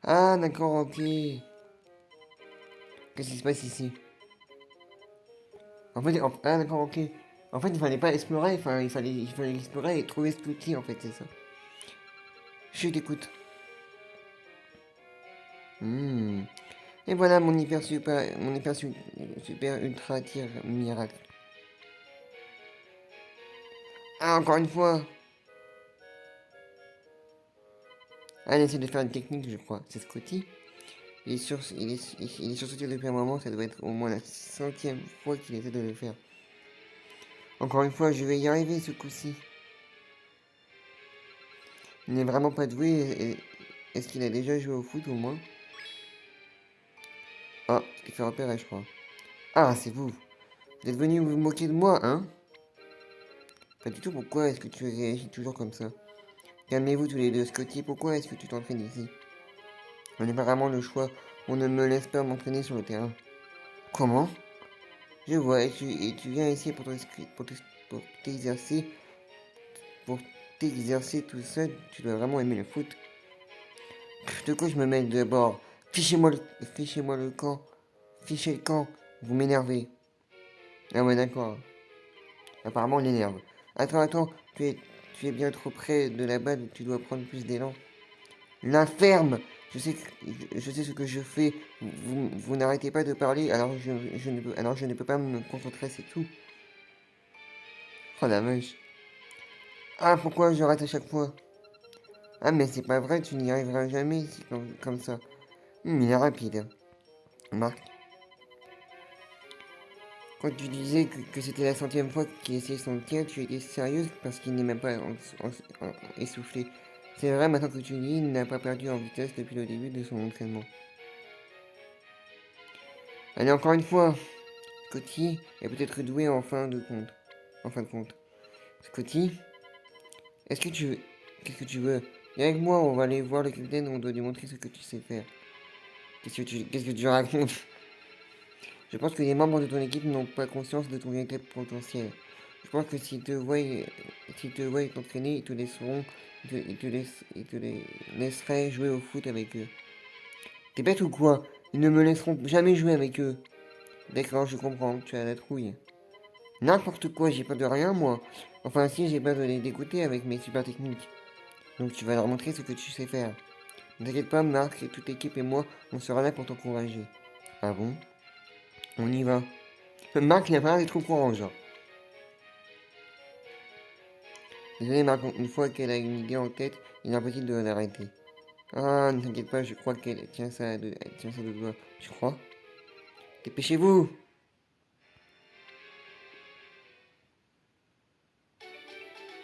Ah d'accord, ok. Qu'est-ce qui se passe ici? En fait, ah d'accord, ok. En fait, il fallait pas explorer, enfin, il fallait explorer et trouver cet outil, en fait, c'est ça. Je t'écoute. Hmm. Et voilà mon hyper ultra tir miracle. Ah, encore une fois. Ah, il essaie de faire une technique, je crois. C'est Scotty. Il est sursauté depuis un moment, ça doit être au moins la 100e fois qu'il essaie de le faire. Encore une fois, je vais y arriver ce coup-ci. Il n'est vraiment pas doué. Est-ce qu'il a déjà joué au foot au moins? Ah, il fait repérer, je crois. Ah, c'est vous. Vous êtes venu vous moquer de moi, hein? Pas du tout, pourquoi est-ce que tu réagis toujours comme ça? Calmez-vous tous les deux, Scotty, pourquoi est-ce que tu t'entraînes ici? On n'a pas vraiment le choix, on ne me laisse pas m'entraîner sur le terrain. Comment? Je vois, et tu viens ici pour t'exercer, pour t'exercer tout seul, tu dois vraiment aimer le foot. De quoi je me mêle d'abord? Fichez-moi le camp, fichez le camp, vous m'énervez. Ah ouais, d'accord. Apparemment, on l'énerve. Attends, tu es bien trop près de la balle, tu dois prendre plus d'élan. La ferme! Je sais ce que je fais. Vous n'arrêtez pas de parler, alors je ne peux pas me concentrer, c'est tout. Oh la vache. Ah, pourquoi je rate à chaque fois? Ah, mais c'est pas vrai, tu n'y arriveras jamais si comme ça. Il est rapide. Marc, quand tu disais que c'était la 100e fois qu'il essayait son tir, tu étais sérieuse parce qu'il n'est même pas essoufflé. C'est vrai, maintenant que tu dis, il n'a pas perdu en vitesse depuis le début de son entraînement. Allez, encore une fois. Scotty est peut-être doué en fin de compte. En fin de compte. Scotty, est-ce que tu veux... Qu'est-ce que tu veux? Viens avec moi, on va aller voir le capitaine, on doit lui montrer ce que tu sais faire. Qu'est-ce que tu racontes? Je pense que les membres de ton équipe n'ont pas conscience de ton véritable potentiel. Je pense que s'ils te voient t'entraîner, ils te laisseront... Ils te laisseraient jouer au foot avec eux. T'es bête ou quoi? Ils ne me laisseront jamais jouer avec eux. D'accord, je comprends, tu as la trouille. N'importe quoi, j'ai peur de rien, moi. Enfin, si, j'ai peur de les dégoûter avec mes super techniques. Donc tu vas leur montrer ce que tu sais faire. Ne t'inquiète pas, Marc, et toute l'équipe et moi, on sera là pour t'encourager. Ah bon? On y va. Marc, il a pas l'air d'être au courant, genre. Désolé, Marc, une fois qu'elle a une idée en tête, il est impossible de l'arrêter. Ah, ne t'inquiète pas, je crois qu'elle tient ça de doigt. Tu crois? Dépêchez-vous!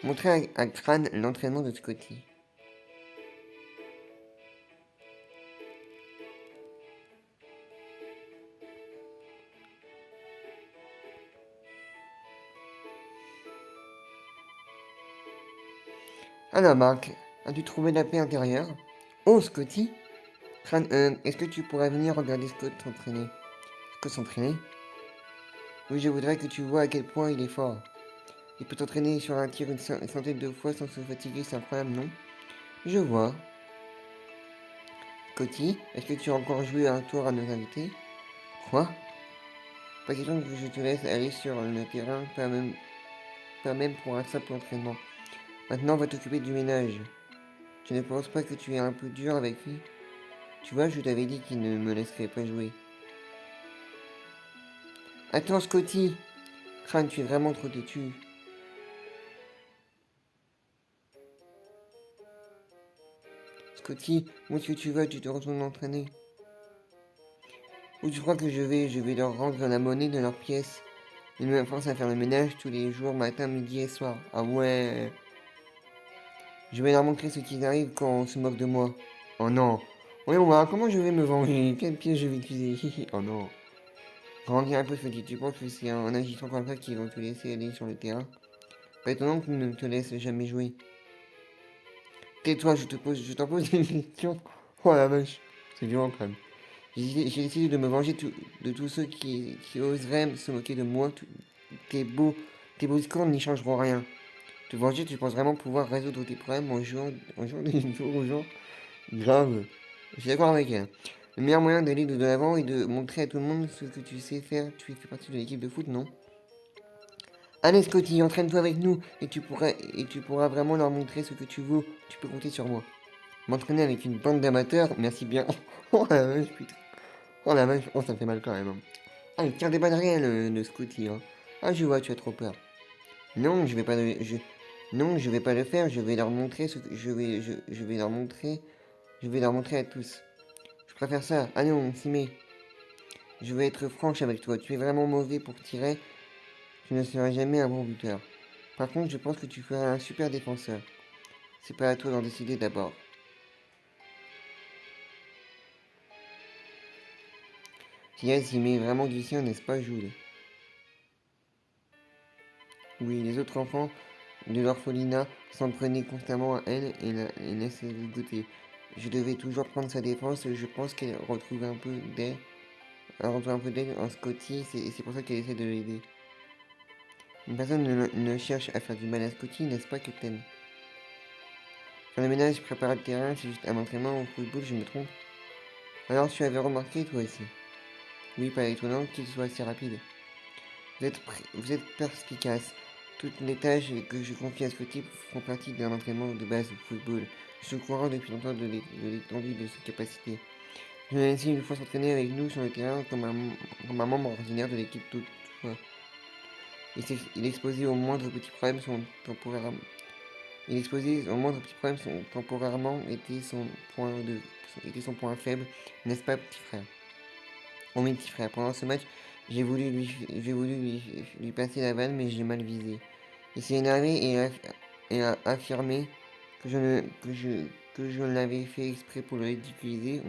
Montrez à Crâne l'entraînement de Scotty. Alors, Marc, as-tu trouvé la paix intérieure? Oh, Scotty? Crâne, est-ce que tu pourrais venir regarder Scott s'entraîner? Scott s'entraîner? Oui, je voudrais que tu vois à quel point il est fort. Il peut t'entraîner sur un tir une centaine de fois sans se fatiguer, c'est incroyable, non? Je vois. Scotty, est-ce que tu as encore joué un tour à nos invités? Quoi? Pas question que je te laisse aller sur le terrain, pas même pour un simple entraînement. Maintenant, on va t'occuper du ménage. Tu ne penses pas que tu es un peu dur avec lui? Tu vois, je t'avais dit qu'il ne me laisserait pas jouer. Attends, Scotty! Crâne, tu es vraiment trop têtu. Scotty, où est-ce que tu vas? Tu te retournes entraîner. Où tu crois que je vais leur rendre la monnaie de leurs pièces. Ils me forcent à faire le ménage tous les jours, matin, midi et soir. Ah ouais. Je vais leur montrer ce qui arrive quand on se moque de moi. Oh non. Oui, on va, comment je vais me venger? Quel piège je vais utiliser? Oh non. Grandis un peu, Scotty. Tu penses que c'est en agissant comme ça qu'ils vont te laisser aller sur le terrain? Pas étonnant qu'ils ne te laissent jamais jouer. Tais-toi, je t'en pose des questions. Oh la vache. C'est violent quand même. J'ai décidé de me venger de tous ceux qui oseraient se moquer de moi. Tes beaux, tes beaux discours n'y changeront rien. Te venger, tu penses vraiment pouvoir résoudre tes problèmes en jouant des tours aux gens? Grave. Je suis d'accord avec elle. Le meilleur moyen d'aller de l'avant est de montrer à tout le monde ce que tu sais faire. Tu fais partie de l'équipe de foot, non? Allez, Scotty, entraîne-toi avec nous et tu pourras vraiment leur montrer ce que tu veux. Tu peux compter sur moi. M'entraîner avec une bande d'amateurs, merci bien. Oh la vache, putain. Oh la vache, oh ça me fait mal quand même, hein. Ah, il tire des balles réelles, le Scotty, hein. Ah, je vois, tu as trop peur. Non, je vais pas le, je, non, je vais pas le faire. Je vais leur montrer ce que je vais leur montrer. Je vais leur montrer à tous. Je préfère ça. Allez, on s'y met. Je vais être franche avec toi. Tu es vraiment mauvais pour tirer. Tu ne seras jamais un bon buteur. Par contre, je pense que tu feras un super défenseur. C'est pas à toi d'en décider d'abord. Thiès y met vraiment du sien, n'est-ce pas, Jules? Oui, les autres enfants de l'orphelinat s'en prenaient constamment à elle et laissaient goûter. Je devais toujours prendre sa défense. Je pense qu'elle retrouve un peu d'aide. Elle retrouve un peu d'aide en Scotty. C'est pour ça qu'elle essaie de l'aider. Une personne ne cherche à faire du mal à Scotty, n'est-ce pas, Captain? Faire le ménage, préparer le terrain, c'est juste un entraînement au football, je me trompe. Alors tu avais remarqué, toi aussi? Oui, pas étonnant qu'il soit si rapide. Vous êtes perspicace. Toutes les tâches que je confie à Scotty font partie d'un entraînement de base au football. Je suis au courant depuis longtemps de l'étendue de ses capacités. Je l'ai laissé une fois s'entraîner avec nous sur le terrain comme un membre ordinaire de l'équipe toutefois. Il exposait au moindre petit problème son temporairement. Il exposait au moindre petit problème son temporairement était son point faible, n'est-ce pas, petit frère? Oh oui, petit frère, pendant ce match, j'ai voulu lui passer la balle, mais j'ai mal visé. Il s'est énervé et a affirmé que que je l'avais fait exprès pour le ridiculiser.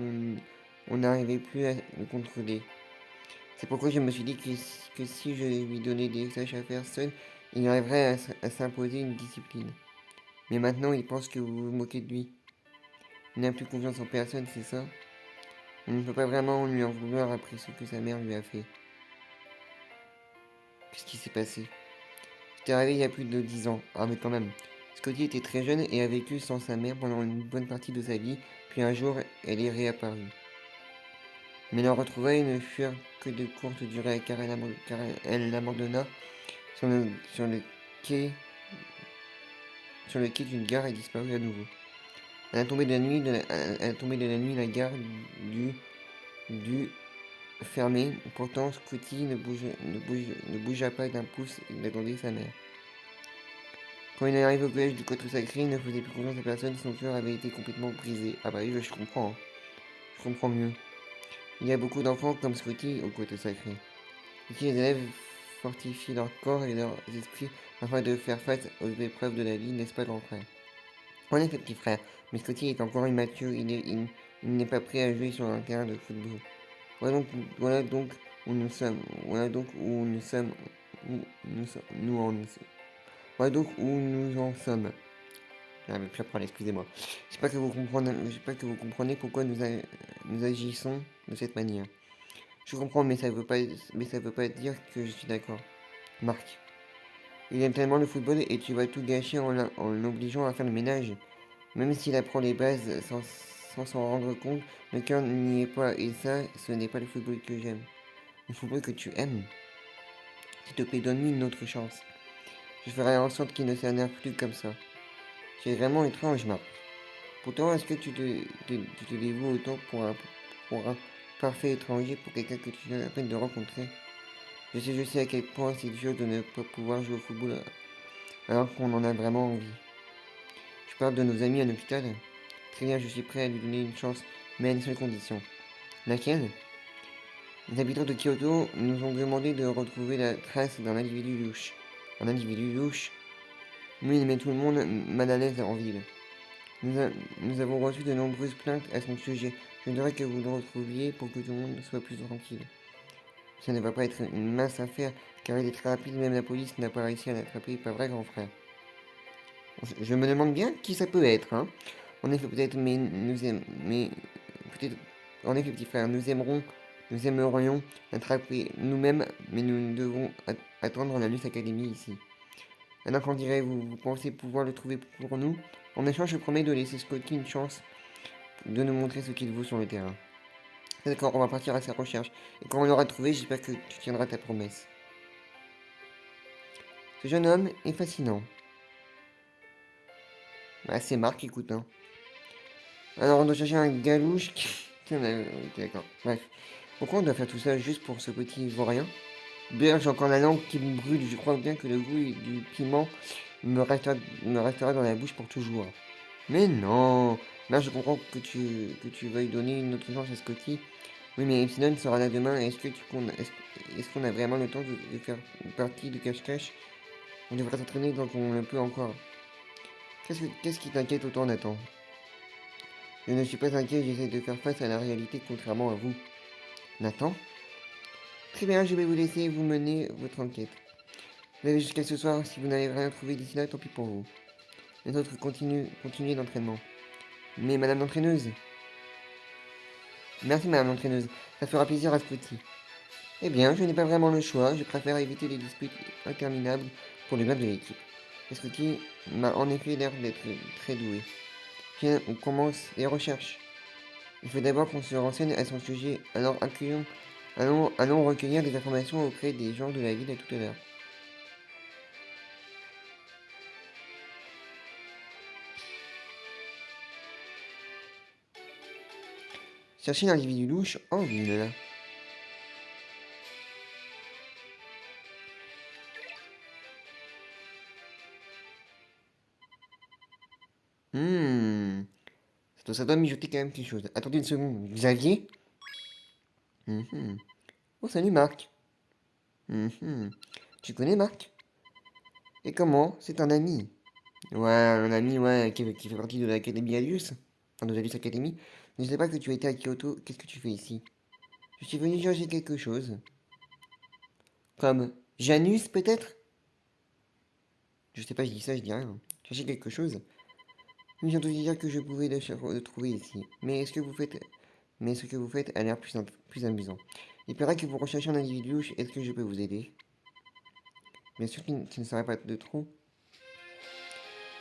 On n'arrivait plus à le contrôler. C'est pourquoi je me suis dit que si je lui donnais des tâches à faire seul, il arriverait à s'imposer une discipline. Mais maintenant, il pense que vous vous moquez de lui. Il n'a plus confiance en personne, c'est ça? On ne peut pas vraiment lui en vouloir après ce que sa mère lui a fait. Qu'est-ce qui s'est passé? C'était arrivé il y a plus de 10 ans. Ah mais quand même. Scotty était très jeune et a vécu sans sa mère pendant une bonne partie de sa vie, puis un jour, elle est réapparue. Mais leur retrouvailles ne furent que de courte durée car elle l'abandonna sur sur le quai, sur le quai d'une gare et disparut à nouveau. À la tombée de la nuit, la gare dut fermer. Pourtant, Scotty ne bougea pas d'un pouce, il attendait sa mère. Quand il est arrivé au collège du Côte Sacré, il ne faisait plus confiance à personne, son cœur avait été complètement brisé. Ah bah oui, je comprends, hein. Je comprends mieux. Il y a beaucoup d'enfants comme Scotty au Côte Sacré. Ici, les élèves fortifient leur corps et leurs esprits afin de faire face aux épreuves de la vie, n'est-ce pas, grand frère? En effet, petit frère, mais Scotty est encore immature, il n'est pas prêt à jouer sur un terrain de football. Voilà donc où nous sommes. Voilà donc où nous sommes. Où nous sommes. Voilà donc où nous en sommes. Ah, mais plus parler, excusez-moi. J'espère que vous comprenez pourquoi nous agissons de cette manière. Je comprends, mais ça veut pas dire que je suis d'accord. Marc, il aime tellement le football et tu vas tout gâcher en l'obligeant à faire le ménage. Même s'il apprend les bases sans s'en rendre compte, le cœur n'y est pas et ça, ce n'est pas le football que j'aime. Le football que tu aimes. S'il te plaît, donne-lui une autre chance. Je ferai en sorte qu'il ne s'énerve plus comme ça. Tu es vraiment étrange, Marc. Pourtant, est-ce que tu te dévoues autant pour un parfait étranger, pour quelqu'un que tu viens à peine de rencontrer? Je sais à quel point c'est dur de ne pas pouvoir jouer au football alors qu'on en a vraiment envie. Je parle de nos amis à l'hôpital. Très bien, je suis prêt à lui donner une chance, mais à une seule condition. Laquelle? Les habitants de Kyoto nous ont demandé de retrouver la trace d'un individu louche. Un individu louche? Oui, il met tout le monde mal à l'aise en ville. Nous avons reçu de nombreuses plaintes à son sujet. Je voudrais que vous le retrouviez pour que tout le monde soit plus tranquille. Ça ne va pas être une mince affaire, car il est très rapide, même la police n'a pas réussi à l'attraper, pas vrai, grand frère? Je me demande bien qui ça peut être, hein. En effet, peut-être, mais peut-être, en effet, petit frère, nous aimerions l'attraper nous-mêmes, mais nous devons attendre la Luce Academy ici. Alors qu'en direz-vous, vous pensez pouvoir le trouver pour nous? En échange, je promets de laisser Scotty une chance de nous montrer ce qu'il vaut sur le terrain. D'accord, on va partir à sa recherche. Et quand on l'aura trouvé, j'espère que tu tiendras ta promesse. Ce jeune homme est fascinant. Bah, c'est Marc, écoute, hein. Alors, on doit chercher un galouche qui... Ok, d'accord. Bref. Pourquoi on doit faire tout ça juste pour ce petit vaurien? D'ailleurs, j'ai encore la langue qui me brûle. Je crois bien que le goût du piment me restera dans la bouche pour toujours. Mais non! Là, je comprends que tu veuilles donner une autre chance à Scotty. Oui, mais Epsilon sera là demain. Est-ce qu'on a vraiment le temps de faire une partie de cache-cache? On devrait s'entraîner tant qu'on le peut encore. Qu'est-ce qui t'inquiète autant, Nathan? Je ne suis pas inquiet, j'essaie de faire face à la réalité contrairement à vous. Nathan? Très bien, je vais vous laisser vous mener votre enquête. Vous avez jusqu'à ce soir, si vous n'avez rien trouvé d'ici là, tant pis pour vous. Les autres continuez l'entraînement. Mais madame l'entraîneuse? Merci madame l'entraîneuse, ça fera plaisir à Scotty. Eh bien, je n'ai pas vraiment le choix, je préfère éviter les disputes interminables pour le bien de l'équipe. Et Scotty m'a en effet l'air d'être très doué. Tiens, on commence les recherches. Il faut d'abord qu'on se renseigne à son sujet, alors allons recueillir des informations auprès des gens de la ville à tout à l'heure. Chercher l'individu louche en ville. Ça doit mijoter quand même quelque chose. Attendez une seconde. Xavier? Mhm. Oh, salut Marc. Mhm. Tu connais Marc? Et comment? C'est un ami. Ouais, un ami, ouais, qui fait partie de l'Académie Alius. Enfin, de l'Alius Academy. Je ne sais pas que tu étais à Kyoto. Qu'est-ce que tu fais ici? Je suis venu chercher quelque chose. Comme Janus, peut-être? Je sais pas, je dis ça, je dis rien. Chercher quelque chose. Je viens de dire que je pouvais le trouver ici. Mais ce que vous faites a l'air plus amusant. Il paraît que vous recherchez un individu louche. Est-ce que je peux vous aider? Bien sûr qu'il ne serait pas de trop.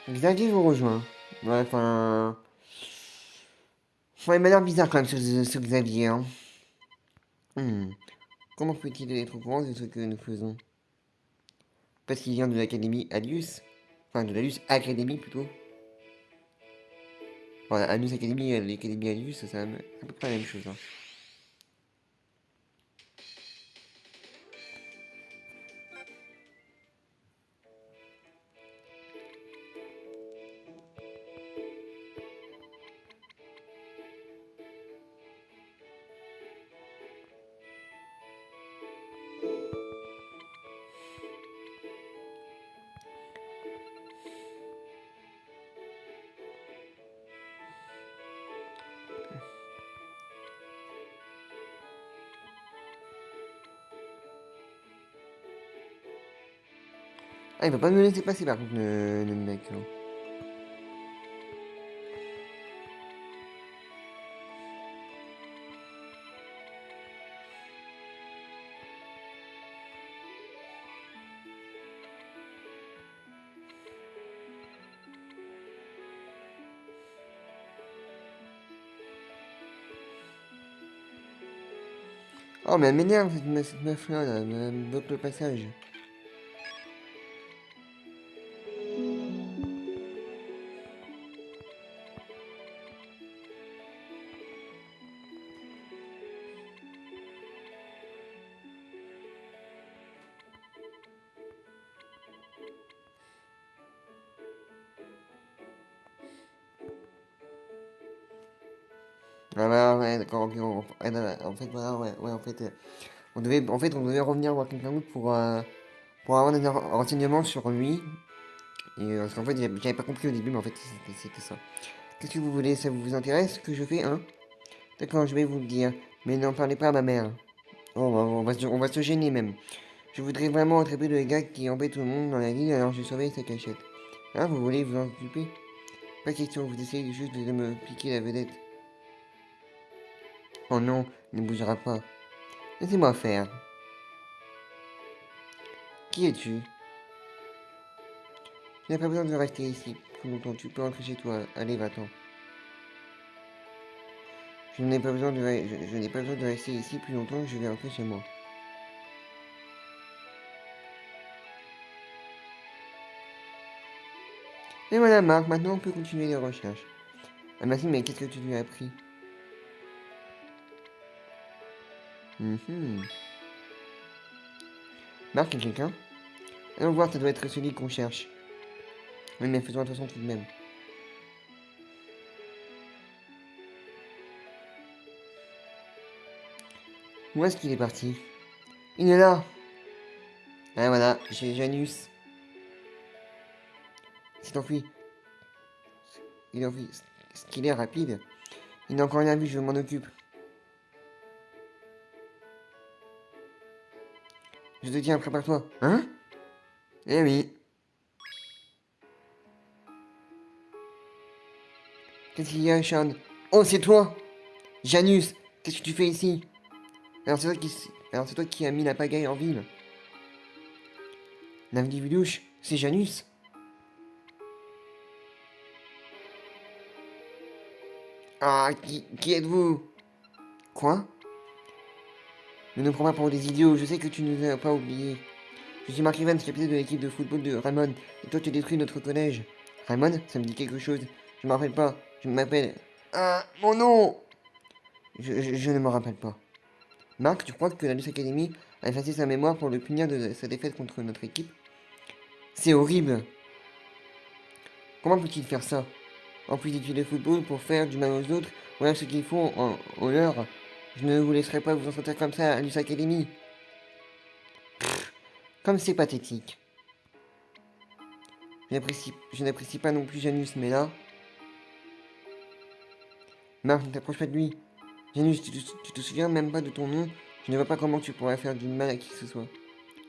Xavier vous rejoint. Ouais, enfin... Enfin, il m'a l'air bizarre quand même ce Xavier, hein. Hmm. Comment peut-il être au courant de ce que nous faisons? Parce qu'il vient de l'Académie Alius. Enfin, de l'Alius Academy plutôt. Voilà, Alius Academy, l'Académie Alius, c'est à peu près la même chose, hein. Ah, il va pas me laisser passer par contre, le mec, hein. Oh, mais elle m'énerve cette meuf-là, là. Elle me bloque le passage. Ah bah ouais, d'accord, ok, en fait, voilà, ouais, on devait revenir voir quelqu'un d'autre pour avoir des renseignements sur lui. Et parce qu'en fait, j'avais pas compris au début, mais en fait, c'était ça. Qu'est-ce que vous voulez, ça vous intéresse ce que je fais, hein? D'accord, je vais vous le dire, mais n'en parlez pas à ma mère. Oh, on va se gêner même. Je voudrais vraiment attraper le gars qui embête tout le monde dans la ville, alors je surveille sa cachette. Hein, vous voulez vous en occuper? Pas question, vous essayez juste de me piquer la vedette. Oh non, il ne bougera pas. Laissez-moi faire. Qui es-tu? Tu n'as pas besoin de rester ici plus longtemps, tu peux rentrer chez toi. Allez, va-t'en. Je n'ai pas besoin je n'ai pas besoin de rester ici plus longtemps, je vais rentrer chez moi. Et voilà, Marc, maintenant on peut continuer les recherches. Ah, merci, mais qu'est-ce que tu lui as appris? Marc, il y a quelqu'un? Allons voir, ça doit être celui qu'on cherche. Oui, mais faisons attention tout de même. Où est-ce qu'il est parti? Il est là! Ah voilà, j'ai Janus. C'est enfui. Il est enfui. Ce qu'il est rapide. Il n'a encore rien vu, je m'en occupe. Je te tiens, prépare-toi. Hein? Eh oui. Qu'est-ce qu'il y a, Sean? Oh, c'est toi! Janus! Qu'est-ce que tu fais ici? Alors c'est toi qui as mis la pagaille en ville. L'individu, c'est Janus. Ah, qui êtes-vous? Quoi? Ne nous prends pas pour des idiots, je sais que tu ne nous as pas oubliés. Je suis Mark Evans, capitaine de l'équipe de football de Ramon, et toi tu détruis notre collège. Ramon, ça me dit quelque chose. Je me rappelle pas. Je m'appelle... Ah, mon nom! Je ne me rappelle pas. Marc, tu crois que la Luce Academy a effacé sa mémoire pour le punir de sa défaite contre notre équipe? C'est horrible! Comment peut-il faire ça? En plus d'étudier le football pour faire du mal aux autres, voilà ce qu'ils font en leur. Je ne vous laisserai pas vous en sortir comme ça à Luce Academy. Comme c'est pathétique. Je n'apprécie pas non plus Janus, mais là... Marc, ne t'approche pas de lui. Janus, tu te souviens même pas de ton nom? Je ne vois pas comment tu pourrais faire du mal à qui que ce soit.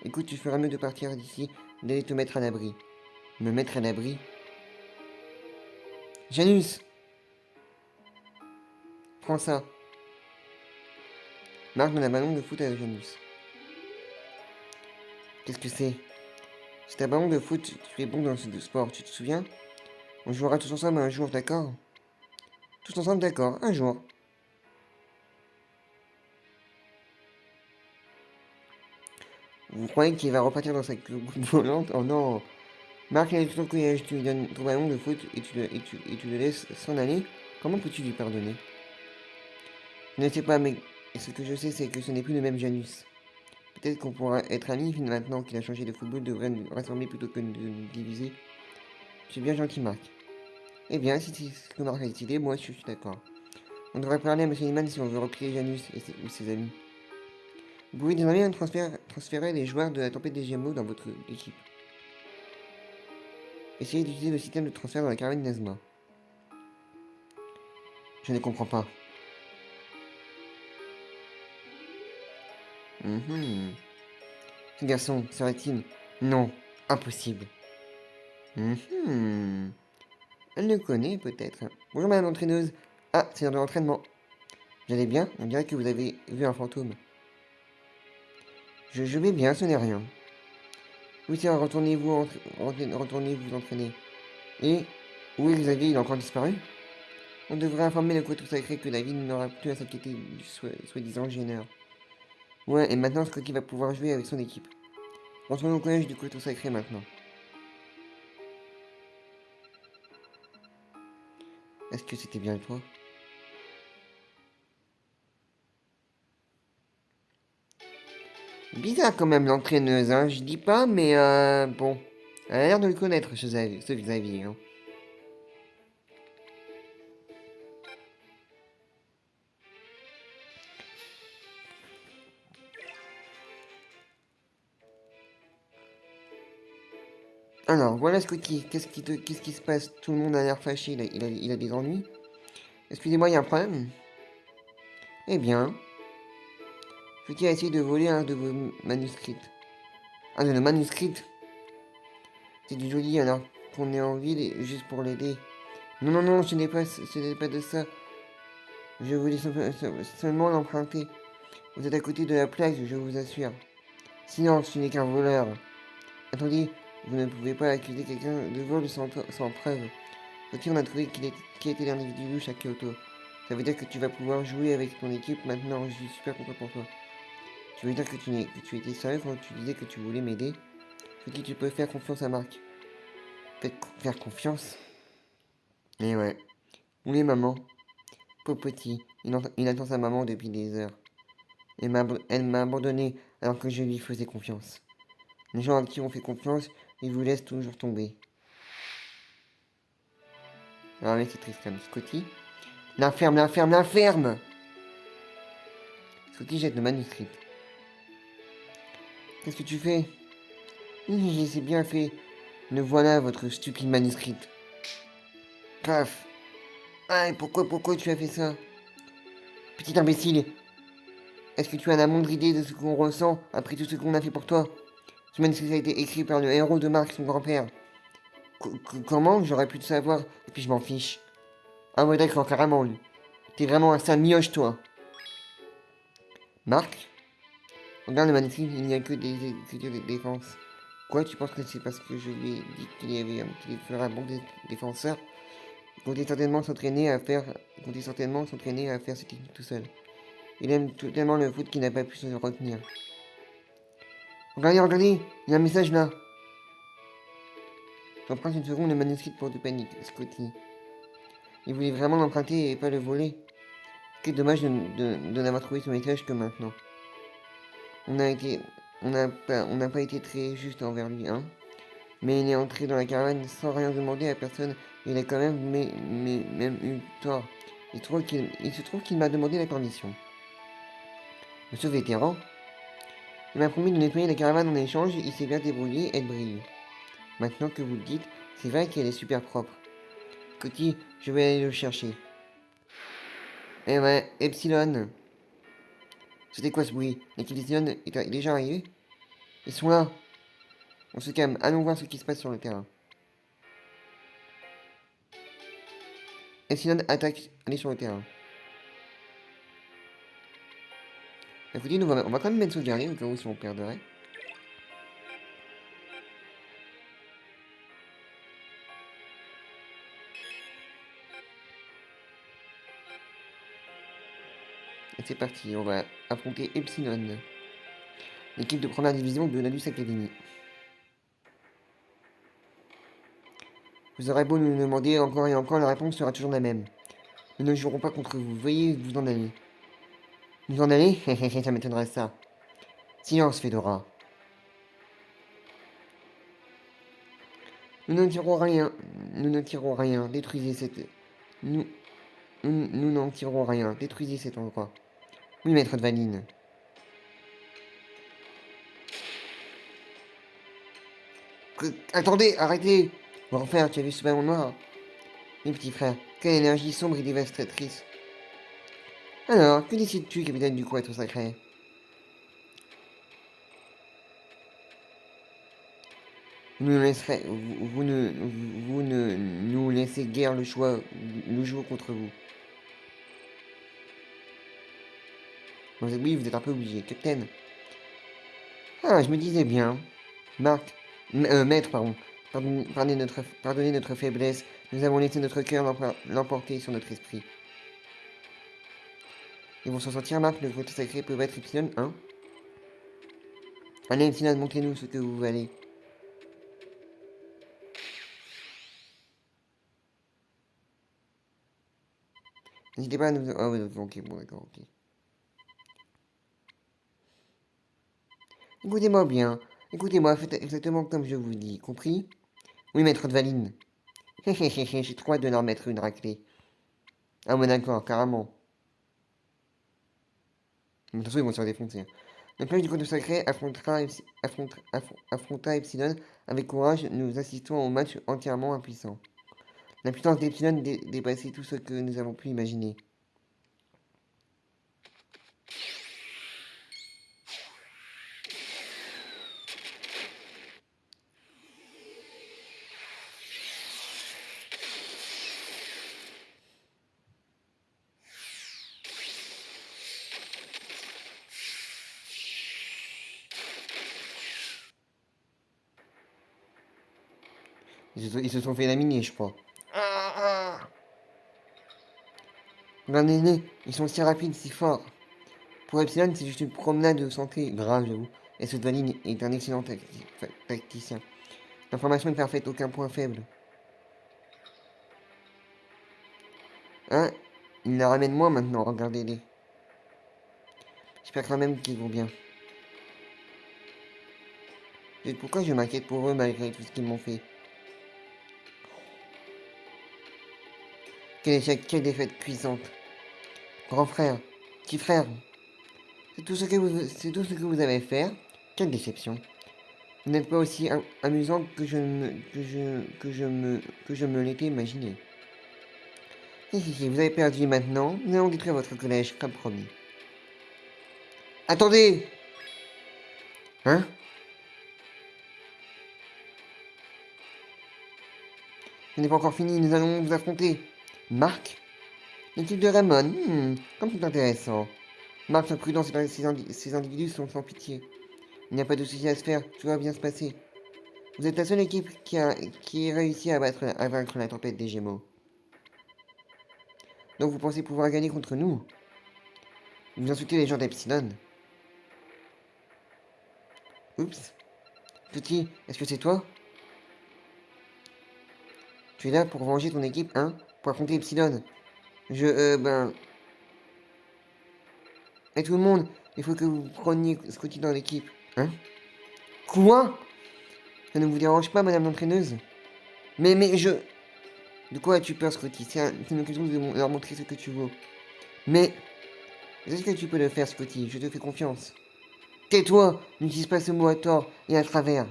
Écoute, tu feras mieux de partir d'ici, d'aller te mettre à l'abri. Me mettre à l'abri? Janus! Prends ça. Marc donne un ballon de foot à Janus. Qu'est-ce que c'est? C'est un ballon de foot, tu es bon dans ce sport, tu te souviens? On jouera tous ensemble un jour, d'accord? Tous ensemble, d'accord, un jour. Vous croyez qu'il va repartir dans sa queue volante? Oh non! Marc, il a tout ton courage, tu lui donnes ton ballon de foot et tu le laisses s'en aller. Comment peux-tu lui pardonner? Je ne sais pas, mais ce que je sais, c'est que ce n'est plus le même Janus. Peut-être qu'on pourra être amis maintenant qu'il a changé de football, devrait nous rassembler plutôt que de nous diviser. C'est bien gentil, Marc. Eh bien, si c'est ce que Marc a décidé, moi je suis d'accord. On devrait parler à M. Neyman si on veut recréer Janus ou ses amis. Vous pouvez désormais transférer les joueurs de la tempête des Gémeaux dans votre équipe. Essayez d'utiliser le système de transfert dans la caravane Nazma. Je ne comprends pas. Ce garçon serait-il? Non, impossible. Elle le connaît peut-être. Bonjour madame l'entraîneuse. Ah, c'est l'heure de l'entraînement. Vous allez bien? On dirait que vous avez vu un fantôme. Je vais bien, ce n'est rien. Oui, tiens, retournez-vous vous entraîner. Et où est Xavier? Il a encore disparu? On devrait informer le couteau sacré que la ville n'aura plus à s'inquiéter du soi-disant gêneur. Ouais, et maintenant Scotty va pouvoir jouer avec son équipe. Retournons au collège du couteau sacré maintenant. Est-ce que c'était bien toi? Bizarre quand même l'entraîneuse, hein, je dis pas, mais bon. Elle a l'air de le connaître, ce Xavier, hein. Alors, voilà Scotty, qu'est-ce qui se passe? Tout le monde a l'air fâché, il a des ennuis. Excusez-moi, il y a un problème? Eh bien, Scotty a essayé de voler un de vos manuscrits. Un de nos manuscrits? C'est du joli alors qu'on est en ville juste pour l'aider. Non, non, non, ce n'est pas de ça. Je voulais seulement l'emprunter. Vous êtes à côté de la plaque, je vous assure. Silence, tu n'es qu'un voleur. Attendez, vous ne pouvez pas accuser quelqu'un de vol sans preuve. Scotty, on a trouvé qui était l'individu louche à Kyoto. Ça veut dire que tu vas pouvoir jouer avec ton équipe maintenant, je suis super content pour toi. Tu veux dire que tu étais sérieux quand tu disais que tu voulais m'aider? Scotty, tu peux faire confiance à Marc. Faire confiance? Eh ouais. Où est maman? Pauvre petit, il attend sa maman depuis des heures. Elle m'a abandonné alors que je lui faisais confiance. Les gens à qui on fait confiance, ils vous laissent toujours tomber. Ah mais c'est triste comme Scotty. La ferme, la ferme, la ferme! Scotty jette le manuscrit. Qu'est-ce que tu fais? C'est bien fait. Ne voilà votre stupide manuscrit. Paf! Ah, pourquoi tu as fait ça? Petit imbécile! Est-ce que tu as la moindre idée de ce qu'on ressent après tout ce qu'on a fait pour toi? Ce manuscrit a été écrit par le héros de Marc, son grand-père. Comment? J'aurais pu le savoir, et puis je m'en fiche. Ah ouais d'accord, carrément lui. T'es vraiment un sale mioche toi. Marc? Regarde le manuscrit, il n'y a que des écritures de défense. Quoi, tu penses que c'est parce que je lui ai dit qu'il ferait un bon défenseur? Il comptait certainement s'entraîner à faire cette technique tout seul. Il aime tellement le foot qu'il n'a pas pu se retenir. Regardez, regardez, il y a un message là. J'emprunte une seconde le manuscrit pour de panique, Scotty. Il voulait vraiment l'emprunter et pas le voler. Quel dommage de n'avoir trouvé ce message que maintenant. On n'a pas été très juste envers lui, hein. Mais il est entré dans la caravane sans rien demander à personne et il a quand même même eu tort. Il se trouve qu'il m'a demandé la permission. Monsieur vétéran, il m'a promis de nettoyer la caravane en échange, il s'est bien débrouillé, elle brille. Maintenant que vous le dites, c'est vrai qu'elle est super propre. Scotty, je vais aller le chercher. Eh ouais, Epsilon. C'était quoi ce bruit? L'équipe d'Epsilon est déjà arrivée? Ils sont là. On se calme, allons voir ce qui se passe sur le terrain. Epsilon attaque, allez sur le terrain. Écoutez, on va quand même mettre sauvegarder au cas où si on perdrait. Et c'est parti, on va affronter Epsilon. L'équipe de première division de la Luce Academy. Vous aurez beau nous demander encore et encore, la réponse sera toujours la même. Nous ne jouerons pas contre vous, veuillez vous en aller. Nous en aller? Ça m'étonnerait ça. Silence, Fedora. Nous ne tirons rien. Nous ne tirons rien. Détruisez cette... Nous n'en tirons rien. Détruisez cet endroit. Oui, maître de Valine. Attendez, arrêtez. Refaire, tu as vu ce ballon noir? Mes petits frères, quelle énergie sombre et dévastatrice. Alors, que décides-tu, capitaine du Cloître sacré? Vous ne nous laissez guère le choix. Nous jouons contre vous. Oui, vous êtes un peu obligé, capitaine. Ah, je me disais bien. Marc, maître, pardon. Pardonnez notre faiblesse. Nous avons laissé notre cœur l'emporter sur notre esprit. Ils vont s'en sortir, Marc, le côté sacré peut battre Epsilon, hein? Allez, Epsilon, montrez-nous ce que vous valez. N'hésitez pas à nous... Ah oui, ok, bon, d'accord, ok. Écoutez-moi bien. Écoutez-moi, faites exactement comme je vous dis, compris? Oui, maître de Valine. J'ai trop hâte de leur mettre une raclée. Ah, bon, d'accord, carrément. De toute façon, ils vont se faire défoncer. Hein. Le cloche du côté sacré affronta Epsilon avec courage. Nous assistons au match entièrement impuissant. La puissance d'Epsilon dépassait tout ce que nous avons pu imaginer. Ils se sont fait laminer, je crois. Regardez-les, ils sont si rapides, si forts. Pour Epsilon, c'est juste une promenade de santé grave, j'avoue. Et ce Dwalin est un excellent tacticien. L'information est parfaite, aucun point faible. Hein? Il la ramène moins maintenant, regardez-les. J'espère quand même qu'ils vont bien. Et pourquoi je m'inquiète pour eux malgré tout ce qu'ils m'ont fait? Quel échec, quelle défaite cuisante. Grand frère, petit frère, c'est tout ce que vous avez fait. Quelle déception. Vous n'êtes pas aussi amusant que je me l'étais imaginé. Si, vous avez perdu maintenant. Nous allons détruire votre collège, comme promis. Attendez! Hein? Ce n'est pas encore fini, nous allons vous affronter. Marc? L'équipe de Raymond, comme c'est intéressant. Marc, sois prudent, ces individus sont sans pitié. Il n'y a pas de souci à se faire, tout va bien se passer. Vous êtes la seule équipe qui ait réussi à vaincre la tempête des Gémeaux. Donc vous pensez pouvoir gagner contre nous? Vous insultez les gens d'Epsilon. Oups. Petit, est-ce que c'est toi? Tu es là pour venger ton équipe, hein? Pour affronter Epsilon. Et tout le monde, il faut que vous preniez Scotty dans l'équipe. Hein? Quoi? Ça ne vous dérange pas, madame l'entraîneuse? Mais je... De quoi as-tu peur, Scotty? C'est une occasion de leur montrer ce que tu vaux. Mais... Est-ce que tu peux le faire, Scotty? Je te fais confiance. Tais-toi! N'utilise pas ce mot à tort et à travers.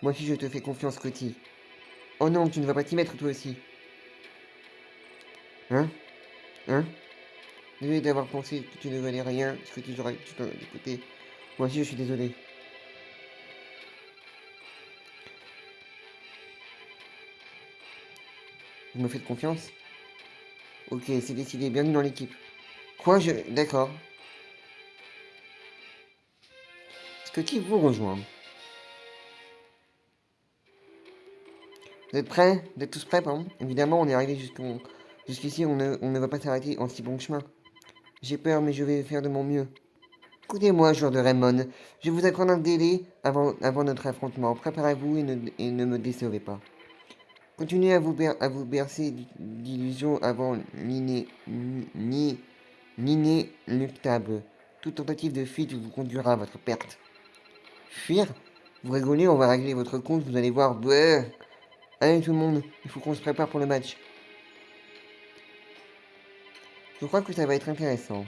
Moi aussi, je te fais confiance, Scotty. Oh non, tu ne vas pas t'y mettre, toi aussi. Hein? Hein? Désolé d'avoir pensé que tu ne valais rien, Scotty, j'aurais dû t'écouter. Moi aussi, je suis désolé. Vous me faites confiance? Ok, c'est décidé, bienvenue dans l'équipe. Quoi, D'accord. Scotty vous rejoindre. Vous êtes prêts? Vous êtes tous prêts, pardon? Évidemment, on est arrivé jusqu'ici, on ne va pas s'arrêter en si bon chemin. J'ai peur, mais je vais faire de mon mieux. Écoutez-moi, joueur de Raymond, je vais vous accorder un délai avant notre affrontement. Préparez-vous et ne me décevez pas. Continuez à vous bercer d'illusions avant l'inéluctable. Toute tentative de fuite vous conduira à votre perte. Fuir? Vous rigolez, on va régler votre compte, vous allez voir. Bleh. Allez tout le monde, il faut qu'on se prépare pour le match. Je crois que ça va être intéressant.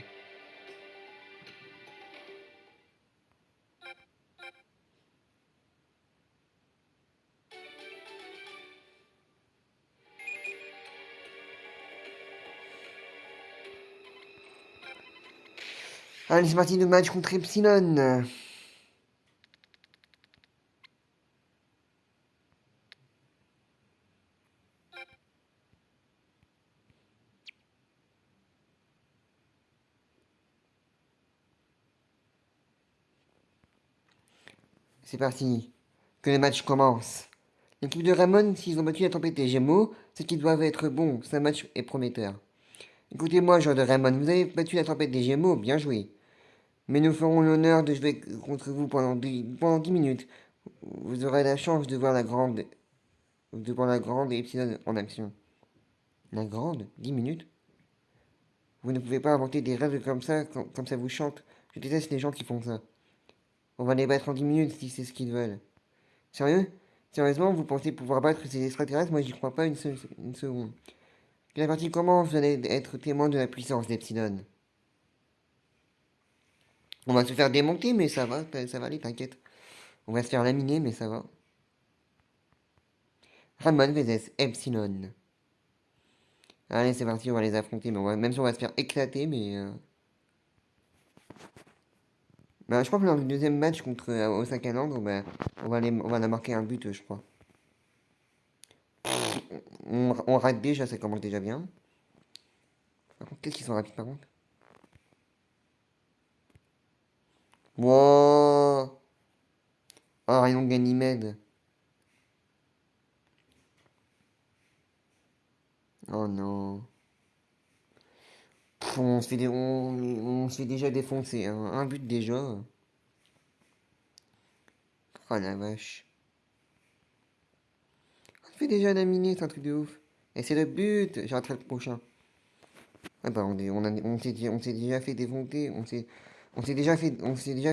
Allez, c'est parti, le match contre Epsilon. C'est parti. Que le match commence. L'équipe de Ramon, s'ils ont battu la tempête des Gémeaux, c'est qu'ils doivent être bons. Ce match est prometteur. Écoutez-moi, joueur de Ramon, vous avez battu la tempête des Gémeaux, bien joué. Mais nous ferons l'honneur de jouer contre vous pendant 10 minutes. Vous aurez la chance de voir la grande Epsilon en action. La grande 10 minutes? Vous ne pouvez pas inventer des règles comme ça vous chante. Je déteste les gens qui font ça. On va les battre en 10 minutes si c'est ce qu'ils veulent. Sérieux? Sérieusement, vous pensez pouvoir battre ces extraterrestres? Moi, j'y crois pas une seconde. La partie commence, vous allez être témoin de la puissance d'Epsilon. On va se faire démonter, mais ça va aller, t'inquiète. On va se faire laminer, mais ça va. Ramon vs Epsilon. Allez, c'est parti, on va les affronter. Même si on va se faire éclater, mais... Bah, je crois que dans le deuxième match contre Osaka Land, on va la marquer un but, je crois. On rate déjà, ça commence déjà bien. Par contre, qu'est-ce qu'ils sont rapides par contre? Wow. Oh, Rayon Ganymède. Oh non. On se fait déjà défoncer, hein. Un but déjà. Oh la vache. On se fait déjà laminer, c'est un truc de ouf. Et c'est le but. J'ai raté le prochain. Ah bah on s'est déjà fait défoncer. On s'est déjà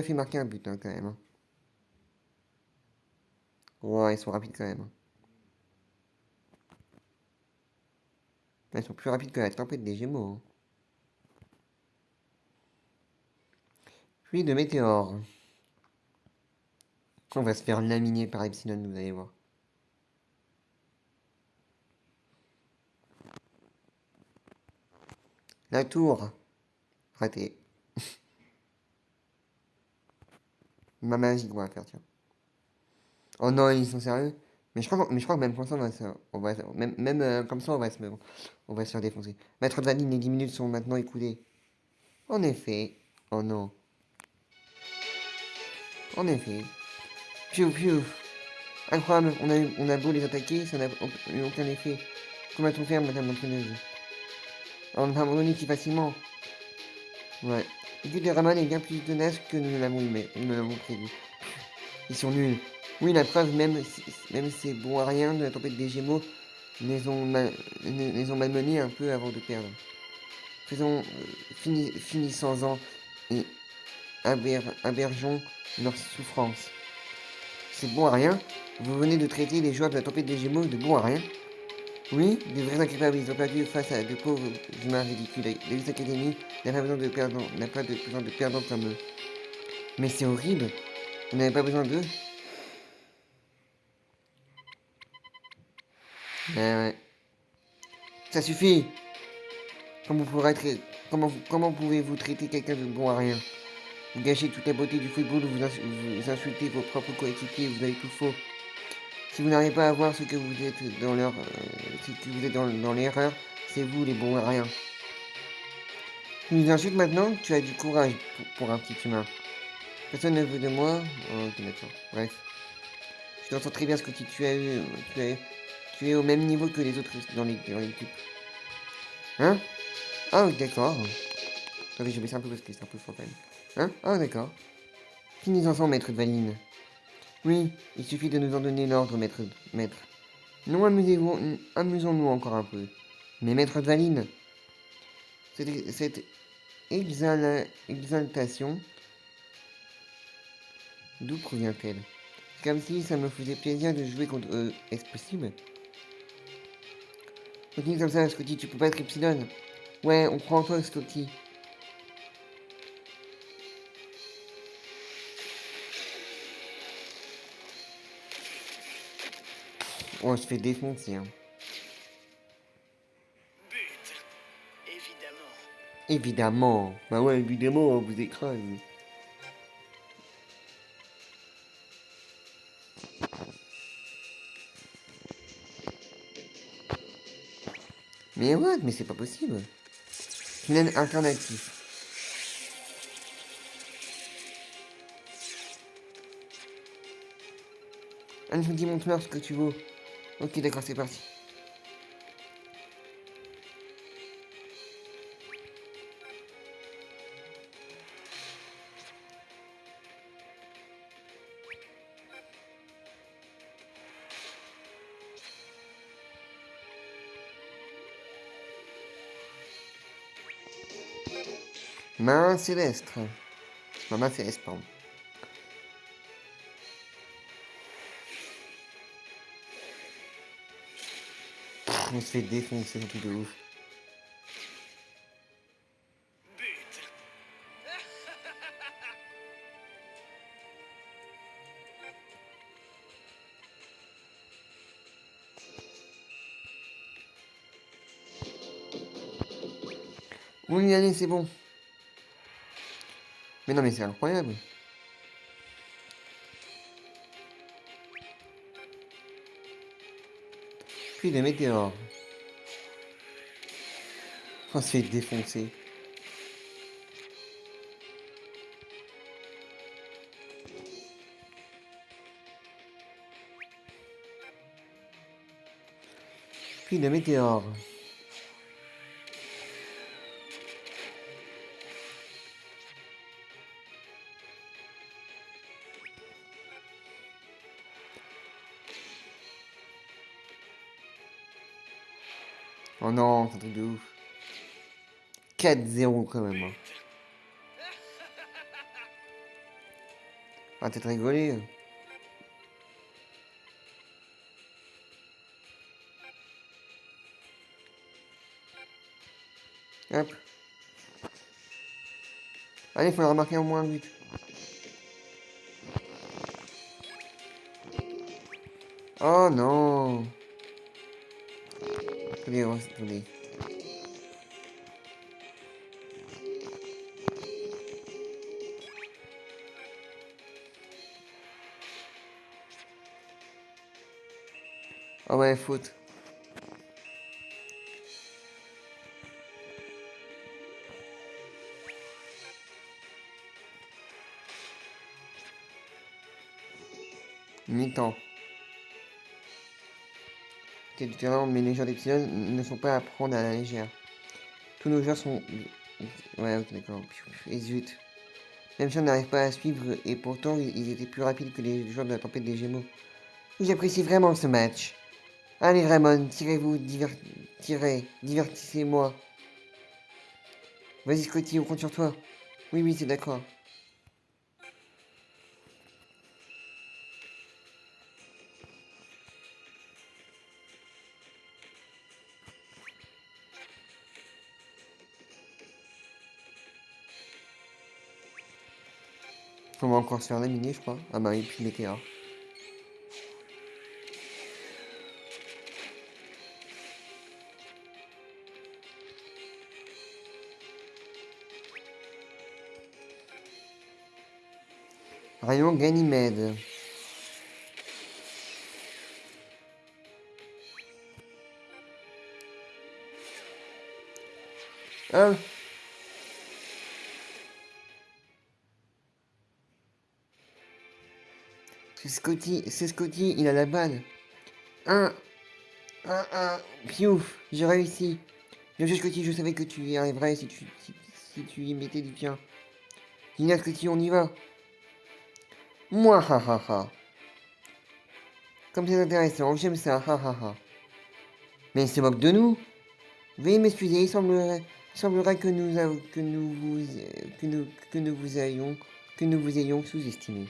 fait marquer un but, hein, quand même, hein. Ouais, ils sont rapides quand même, hein. Ils sont plus rapides que la tempête des Gémeaux, hein. Pluie de météores. On va se faire laminer par Epsilon, vous allez voir. La tour. Raté. Ma magie qu'on va faire, tiens. Oh non, ils sont sérieux? Mais je crois que même comme ça, même comme ça, on va se faire défoncer. Maître de Vanille, les 10 minutes sont maintenant écoulées. En effet. Oh non. En effet. Piou, piou. Incroyable, on a beau les attaquer, ça n'a eu aucun effet. Comment a-t-on faire, madame l'entraîneuse? On a abandonné si facilement. Ouais. L'équipe de Raman est bien plus tenace que nous ne l'avons prévu. Ils sont nuls. Oui, la preuve, même ces bons à rien de la tempête des Gémeaux les ont malmenés un peu avant de perdre. Finissons-en et abergeons leur souffrance. C'est bon à rien? Vous venez de traiter les joueurs de la tempête des Gémeaux de bons à rien? Oui, des vrais incapables, ils ont perdu face à de pauvres humains ridicules. L'Elite Academy n'a pas besoin de perdants, n'a pas besoin de perdants comme eux. Mais c'est horrible, on n'avait pas besoin d'eux. Ouais. Ça suffit. Comment pouvez-vous traiter quelqu'un de bon à rien? Vous gâchez toute la beauté du football, vous insultez vos propres coéquipiers, vous avez tout faux. Si vous n'arrivez pas à voir ce que vous êtes dans l'erreur, c'est vous les bons à rien. Tu nous insultes maintenant? Tu as du courage pour un petit humain. Personne ne veut de moi. Oh, ok, d'accord. Bref. Je t'entends très bien ce que tu es au même niveau que les autres dans l'équipe. Hein? Ah oui, d'accord. Attendez, je vais baisser un peu parce que c'est un peu fort quand même. Hein? Ah d'accord. Finis ensemble, maître de Valine. Oui, il suffit de nous en donner l'ordre, maître. Non, amusons-nous encore un peu. Mais maître de Valine, cette exaltation, d'où provient-elle? C'est comme si ça me faisait plaisir de jouer contre eux. Est-ce possible? Continue comme ça, Scotty, tu peux pas être Epsilon. Ouais, on croit en toi, Scotty. Oh, je fais défoncer, hein. But. Évidemment. Évidemment. Bah ouais, évidemment, on vous écrase. Mais what? Mais c'est pas possible. Tunnel alternatif. Anne, dis montre-leur ce que tu veux. Ok, d'accord, c'est parti. Main céleste. Main céleste, pardon. On se fait défoncer, c'est un truc de ouf. Oui, allez, c'est bon. Mais non, mais c'est incroyable. Puis des météores. On se fait défoncer. Puis des météores. Oh non, c'est un truc de ouf. 4-0 quand même. Hein. Ah, t'es rigolé. Hop. Allez, faut le remarquer au moins 8. Oh non. Attendez, attendez. Ah ouais, faute. Mi-temps. C'est différent, mais les joueurs d'épisode ne sont pas à prendre à la légère. Tous nos joueurs sont... Ouais, ok, d'accord. Et zut. Même si on n'arrive pas à suivre, et pourtant ils étaient plus rapides que les joueurs de la tempête des Gémeaux. J'apprécie vraiment ce match. Allez Raymond, tirez-vous, divertissez-moi. Vas-y Scotty, on compte sur toi. Oui, oui, c'est d'accord. On va encore se faire laminer, je crois. Ah bah oui, puis météore. Rayon Ganymède. Hein? C'est Scotty, il a la balle. Un, piouf, j'ai réussi. Bien joué Scotty, je savais que tu y arriverais si tu y mettais du tien. Génial Scotty, on y va. Moi, ha ha ha. Comme c'est intéressant, j'aime ça, ha ha ha. Mais il se moque de nous. Veuillez m'excuser, il semblerait que nous vous ayons sous-estimé.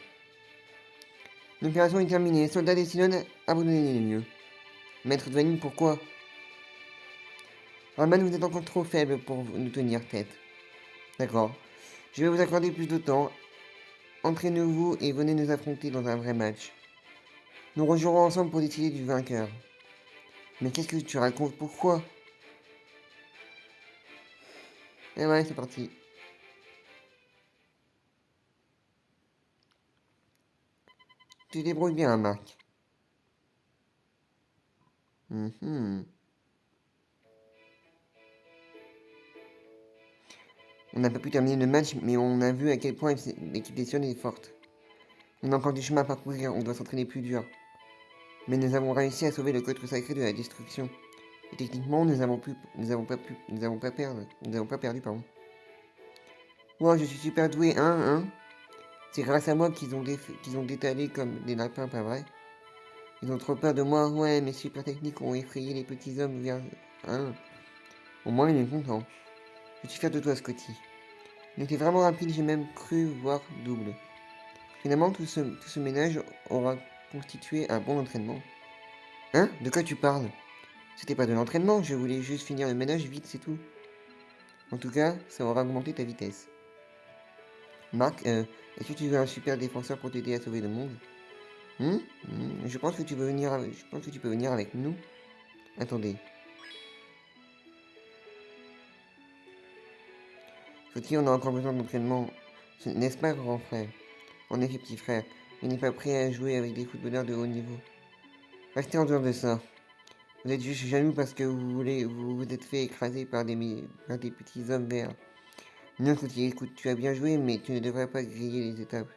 L'opération est terminée. Soldats des Cylons, abandonnez les lieux. Maître Dwayne, pourquoi? Arman, vous êtes encore trop faible pour nous tenir tête. D'accord. Je vais vous accorder plus de temps. Entraînez-vous et venez nous affronter dans un vrai match. Nous rejouerons ensemble pour décider du vainqueur. Mais qu'est-ce que tu racontes? Pourquoi? Eh ouais, c'est parti. Tu te débrouilles bien, Marc. On n'a pas pu terminer le match, mais on a vu à quel point l'équipe des Sion est forte. On a encore du chemin à parcourir, on doit s'entraîner plus dur. Mais nous avons réussi à sauver le code sacré de la destruction. Et techniquement, nous n'avons pas perdu, pardon. Wow, je suis super doué, hein. C'est grâce à moi qu'ils ont détalé comme des lapins, pas vrai? Ils ont trop peur de moi, ouais, mes super techniques ont effrayé les petits hommes vers... Hein. Au moins, il est content. Je suis fier de toi, Scotty. Il était vraiment rapide, j'ai même cru voir double. Finalement, tout ce ménage aura constitué un bon entraînement. Hein? De quoi tu parles? C'était pas de l'entraînement, je voulais juste finir le ménage vite, c'est tout. En tout cas, ça aura augmenté ta vitesse. Marc, est-ce que tu veux un super défenseur pour t'aider à sauver le monde? Je pense que tu peux venir, je pense que tu peux venir avec nous. Attendez. Faut-il, on a encore besoin d'entraînement, n'est-ce pas, grand frère? En effet, petit frère, il n'est pas prêt à jouer avec des footballeurs de haut niveau. Restez en dehors de ça. Vous êtes juste jaloux parce que vous vous êtes fait écraser par des petits hommes verts. Non, écoute, tu as bien joué, mais tu ne devrais pas griller les étapes.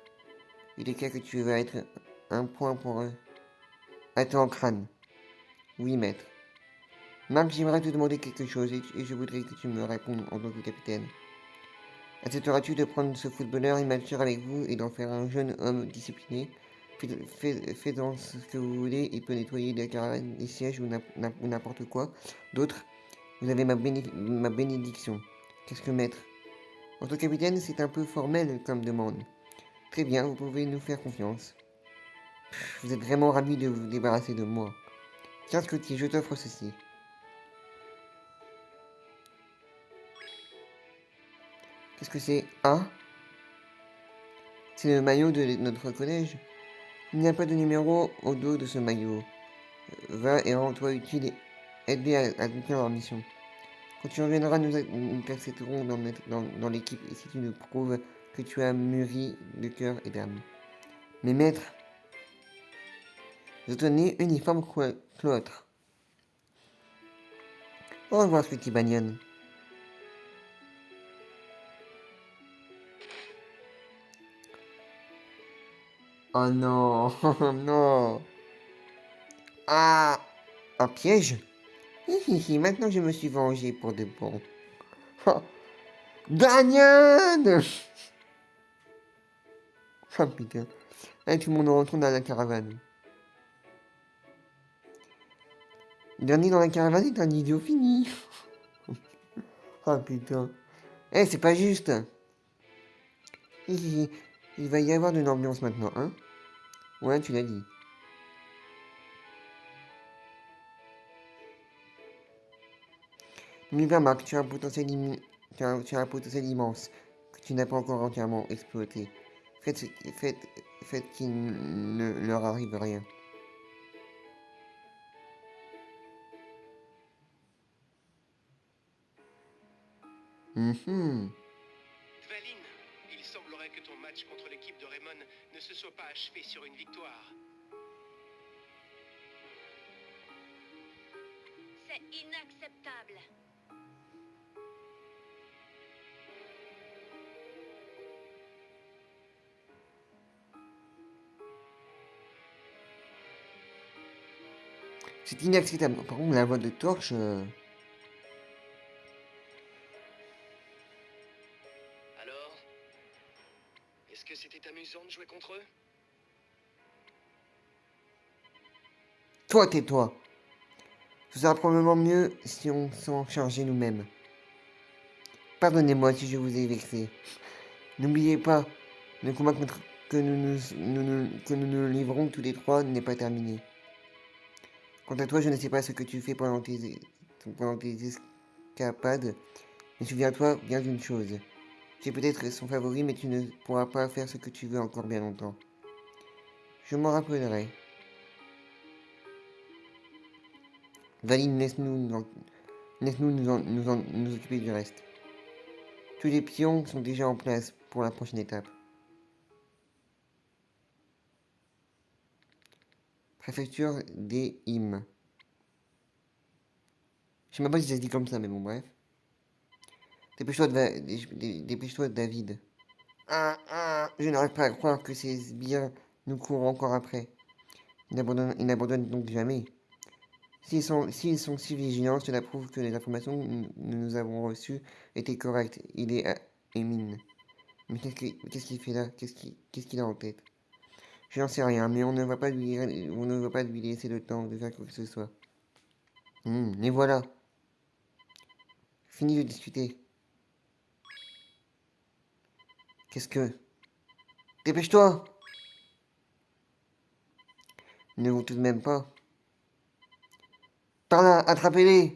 Il est clair que tu vas être un point pour eux. Attends, crâne. Oui, maître. Marc, j'aimerais te demander quelque chose et je voudrais que tu me répondes en tant que capitaine. Accepteras-tu de prendre ce footballeur immature avec vous et d'en faire un jeune homme discipliné? Faites-en ce que vous voulez, il peut nettoyer des caravanes, des sièges ou n'importe quoi. D'autres, vous avez ma bénédiction. Qu'est-ce que maître? En tant que capitaine, c'est un peu formel comme demande. Très bien, vous pouvez nous faire confiance. Vous êtes vraiment ravi de vous débarrasser de moi. Tiens, Scotty, je t'offre ceci. Qu'est-ce que c'est? Ah? C'est le maillot de notre collège? Il n'y a pas de numéro au dos de ce maillot. Va et rends-toi utile et aide-les à accomplir leur mission. Quand tu reviendras, nous t'accepterons dans l'équipe et si tu nous prouves que tu as mûri de cœur et d'âme. Mais maître, je tenais uniforme cloître. Au revoir, Sweetie Banyan. Oh non, non. Ah, un piège? Hihihi, maintenant je me suis vengé pour de bon. Banyan! Oh putain. Allez, tout le monde retourne dans la caravane. Le dernier dans la caravane est un idiot fini. Oh putain. Eh, c'est pas juste. Hihihi. Il va y avoir de l'ambiance maintenant, hein? Ouais, tu l'as dit. Mais bien, Marc, tu as un potentiel immense que tu n'as pas encore entièrement exploité. Faites, faites, faites qu'il ne leur arrive rien. Mhm. Valine, il semblerait que ton match contre l'équipe de Raymond ne se soit pas achevé sur une victoire. C'est inacceptable. C'est inacceptable. Par contre, la voix de Torche... Alors, est-ce que c'était amusant de jouer contre eux? Toi, tais-toi. Ce sera probablement mieux si on s'en chargeait nous-mêmes. Pardonnez-moi si je vous ai vexé. N'oubliez pas, le combat que nous nous livrons tous les trois n'est pas terminé. Quant à toi, je ne sais pas ce que tu fais pendant tes escapades, mais souviens-toi bien d'une chose. Tu es peut-être son favori, mais tu ne pourras pas faire ce que tu veux encore bien longtemps. Je m'en rappellerai. Valine, laisse-nous nous occuper du reste. Tous les pions sont déjà en place pour la prochaine étape. Préfecture des hymnes. Je sais même pas si ça se dit comme ça, mais bon, bref. Dépêche-toi, David. Je n'arrive pas à croire que ces sbires nous courent encore après. Ils n'abandonnent donc jamais. S'ils sont si vigilants, cela prouve que les informations que nous avons reçues étaient correctes. Il est à Emine. Mais qu'est-ce qu'il fait là? Qu'est-ce qu'il a en tête? Je n'en sais rien, mais on ne va pas lui laisser le temps de faire quoi que ce soit. Et voilà. Fini de discuter. Qu'est-ce que... Dépêche-toi! Ne vous tout de même pas. Par là, attrapez-les!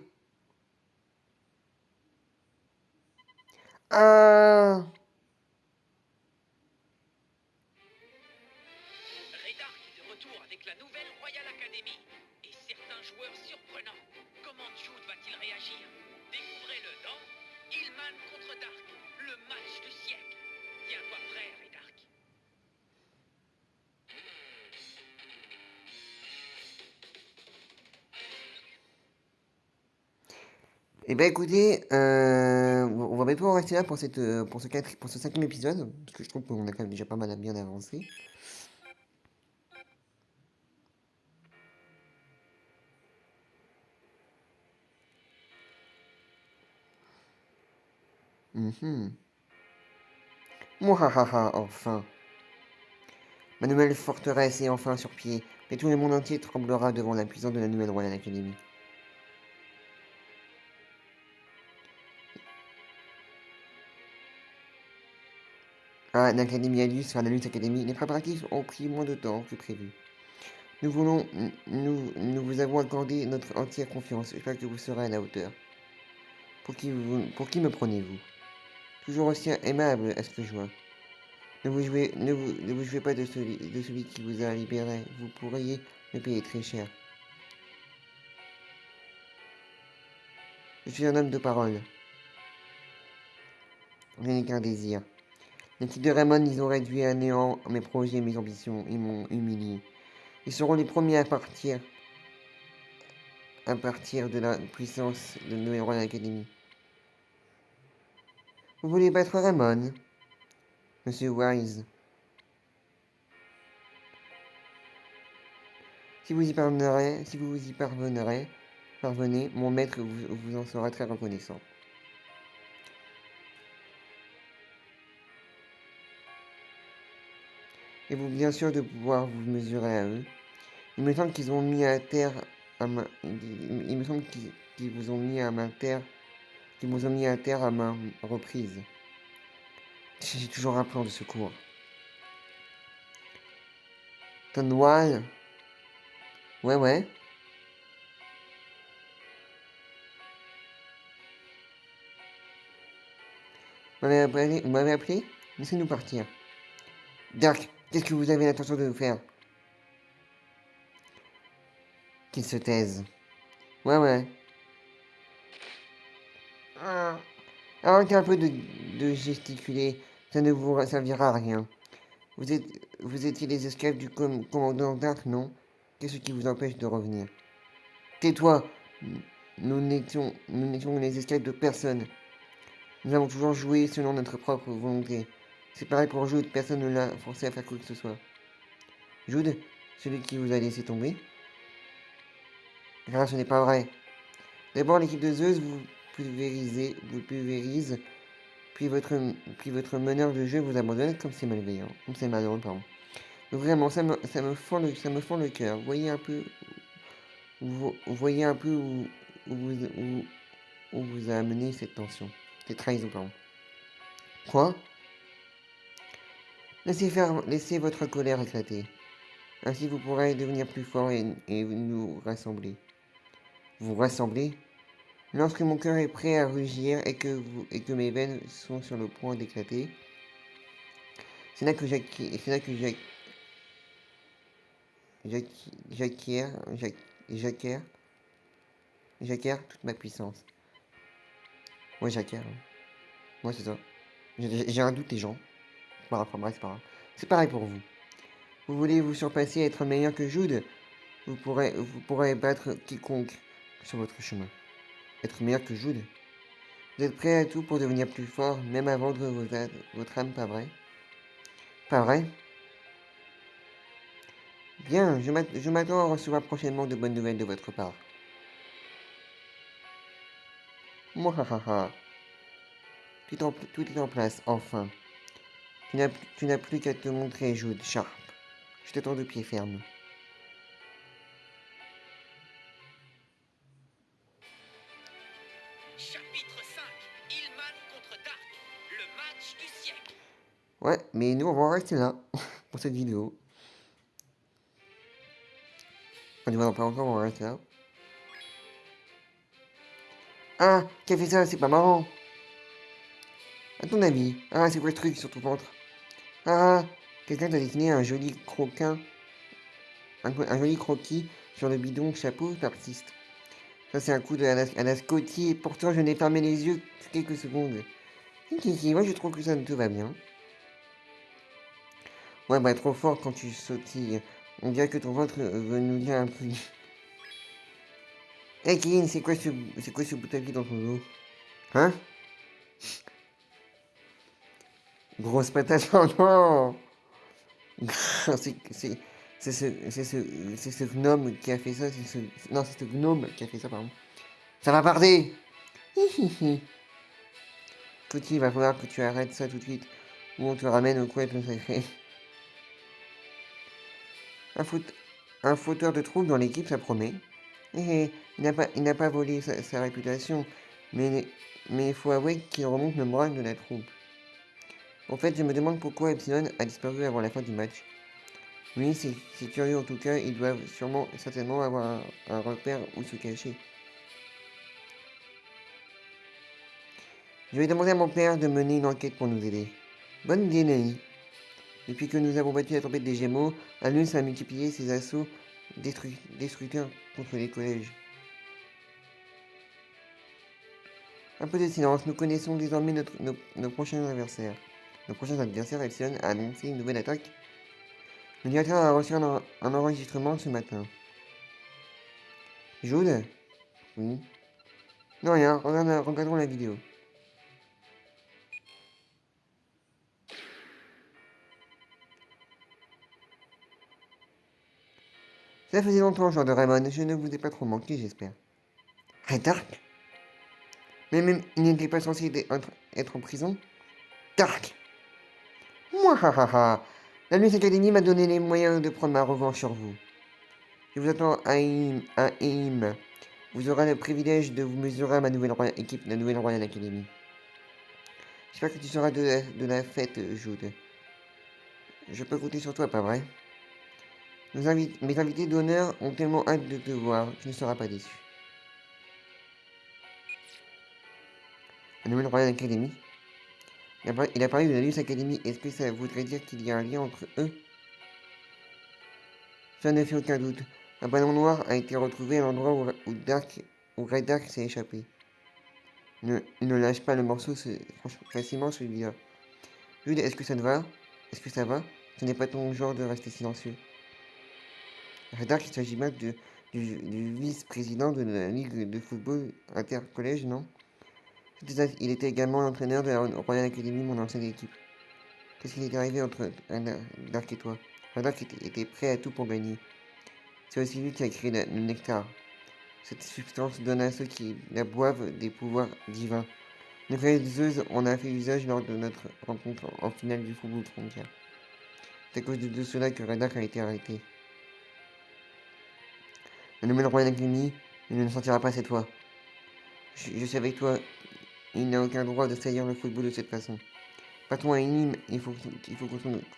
Ah! Raydark est de retour avec la nouvelle Royal Academy et certains joueurs surprenants. Comment Jude va-t-il réagir? Découvrez-le dans Hillman contre Dark, le match du siècle. Tiens-toi prêt, Raydark. Eh ben écoutez, on va bientôt en rester là pour pour ce cinquième épisode, parce que je trouve qu'on a quand même déjà pas mal à bien avancé. Mouhahaha, enfin. Ma nouvelle forteresse est enfin sur pied, et tout le monde entier tremblera devant la puissance de la nouvelle Royal Academy. Ah, l'Académie Alus, enfin la Luce Academy, les préparatifs ont pris moins de temps que prévu. Nous vous avons accordé notre entière confiance. J'espère que vous serez à la hauteur. Pour qui me prenez-vous? Toujours aussi aimable à ce que je vois. Ne vous jouez pas de celui qui vous a libéré. Vous pourriez me payer très cher. Je suis un homme de parole. Je n'ai qu'un désir. Les types de Raymond, ils ont réduit à néant mes projets et mes ambitions. Ils m'ont humilié. Ils seront les premiers à partir de la puissance de la Nouvelle Royal Academy. Vous voulez battre Raymond, Monsieur Wise? Si vous y parvenez, mon maître vous en sera très reconnaissant. Et vous bien sûr de pouvoir vous mesurer à eux. Il me semble qu'ils ont mis à terre il me semble qu'ils vous ont mis à qu'ils vous ont mis à terre à main reprise. J'ai toujours un plan de secours. Tonwall? Ouais. Vous m'avez appelé? Laissez-nous partir. Dirk, qu'est-ce que vous avez l'intention de nous faire? Qu'il se taise. Ouais. Arrêtez un peu de gesticuler, ça ne vous servira à rien. Vous étiez les esclaves du commandant Dark, non? Qu'est-ce qui vous empêche de revenir? Tais-toi! Nous n'étions les esclaves de personne. Nous avons toujours joué selon notre propre volonté. C'est pareil pour Jude, personne ne l'a forcé à faire quoi que ce soit. Jude, celui qui vous a laissé tomber? Ah, ce n'est pas vrai. D'abord, l'équipe de Zeus vous pulvérise, puis votre meneur de jeu vous abandonne comme c'est malveillant, comme c'est malheureux, pardon. Donc vraiment, ça me fend le cœur. Voyez un peu où vous a amené cette tension, cette trahison, pardon. Quoi? Laissez votre colère éclater. Ainsi vous pourrez devenir plus fort et nous rassembler. Vous rassembler? Lorsque mon cœur est prêt à rugir et que mes veines sont sur le point d'éclater, c'est là que j'acquiers toute ma puissance. Ouais, j'acquiers. Ouais, c'est ça. J'ai un doute, les gens. Enfin bref, c'est pas grave. C'est pareil pour vous. Vous voulez vous surpasser et être meilleur que Jude? Vous pourrez battre quiconque sur votre chemin. Être meilleur que Jude? Vous êtes prêt à tout pour devenir plus fort, même à vendre votre âme, pas vrai? Pas vrai? Bien, je m'attends à recevoir prochainement de bonnes nouvelles de votre part. Mouhahaha. Tout est en place, enfin. Tu n'as plus qu'à te montrer, Jude Sharp. Je t'attends de pied ferme. Chapitre 5. Hillman contre Dark, le match du siècle. Ouais, mais nous, on va en rester là pour cette vidéo. Enfin, du moins, pas encore, on va rester là. Ah, qui a fait ça? C'est pas marrant. À ton avis, ah, c'est quoi ce truc sur ton ventre? Ah, quelqu'un t'a dessiné un joli croquin, un joli croquis sur le bidon chapeau d'artiste. Ça, c'est un coup à la Scotty, et pourtant, je n'ai fermé les yeux que quelques secondes. Moi, je trouve que ça tout va bien. Ouais, bah, trop fort quand tu sautilles. On dirait que ton ventre veut nous dire un truc. Hey, Kevin, c'est quoi ce bout de dans ton dos? Hein? Grosse patate, oh non! C'est c'est ce, c'est ce gnome qui a fait ça, non, c'est ce gnome qui a fait ça, pardon. Ça va parler! Hihihi. Cookie, il va falloir que tu arrêtes ça tout de suite, ou on te ramène au couette sacré. Un, faute, un fauteur de trouble dans l'équipe, ça promet. Il n'a pas volé sa réputation, mais il faut avouer qu'il remonte le moral de la troupe. En fait, je me demande pourquoi Epsilon a disparu avant la fin du match. Oui, c'est curieux en tout cas, ils doivent certainement avoir un repère où se cacher. Je vais demander à mon père de mener une enquête pour nous aider. Bonne idée, Nani. Depuis que nous avons battu la tempête des Gémeaux, Alus a multiplié ses assauts destructeurs contre les collèges. Un peu de silence, nous connaissons désormais nos prochains adversaires. Nos prochains adversaires, Epsilon a annoncé une nouvelle attaque. Le directeur a reçu un enregistrement ce matin. Jude? Oui. Non, rien, regardons la vidéo. Ça faisait longtemps, joueur de Raymond, je ne vous ai pas trop manqué, j'espère. Ah, Dark? Mais même, il n'était pas censé être en prison? Dark! Moi, ha ha ha! La Luce Academy m'a donné les moyens de prendre ma revanche sur vous. Je vous attends à Aim. Vous aurez le privilège de vous mesurer à ma nouvelle équipe, la nouvelle Royal Academy. J'espère que tu seras de la fête, Jude. Je peux compter sur toi, pas vrai? Mes invités d'honneur ont tellement hâte de te voir, tu ne seras pas déçu. La nouvelle Royal Academy? Il a parlé de la Luce Academy, est-ce que ça voudrait dire qu'il y a un lien entre eux? Ça ne fait aucun doute. Un ballon noir a été retrouvé à l'endroit où Red Dark s'est échappé. Il ne lâche pas le morceau facilement celui-là. Jude, est-ce que ça te va? Est-ce que ça va? Ce n'est pas ton genre de rester silencieux. Red Dark, il s'agit bien du vice-président de la Ligue de football intercollège, non? Il était également l'entraîneur de la Royal Academy, mon ancienne équipe. Qu'est-ce qui est arrivé entre Dark et toi? Dark était prêt à tout pour gagner. C'est aussi lui qui a créé le nectar. Cette substance donne à ceux qui la boivent des pouvoirs divins. Nos frères Zeus en a fait usage lors de notre rencontre en finale du football frontière. C'est à cause de cela que Red Dark a été arrêté. La nouvelle Royal Academy, il ne le sentira pas cette fois. Je suis avec toi, il n'a aucun droit de salir le football de cette façon. Partons à Nîmes, faut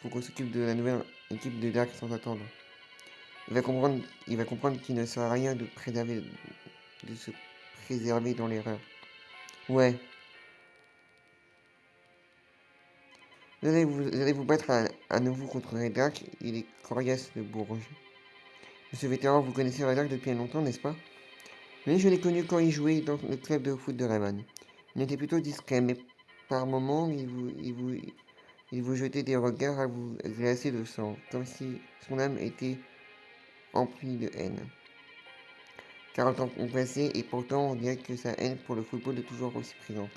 qu'on s'occupe de la nouvelle équipe de Dark sans attendre. Il va comprendre qu'il ne sert à rien de se préserver dans l'erreur. Ouais. Vous allez vous battre à nouveau contre Red Dark, il est coriace de Bourges. Monsieur Vétéran, vous connaissez Red Dark depuis longtemps, n'est-ce pas? Oui, je l'ai connu quand il jouait dans le club de foot de Rayman. Il était plutôt discret, mais par moments, il vous jetait des regards à vous glacer de sang, comme si son âme était emplie de haine. 40 ans ont passé, et pourtant on dirait que sa haine pour le football est toujours aussi présente.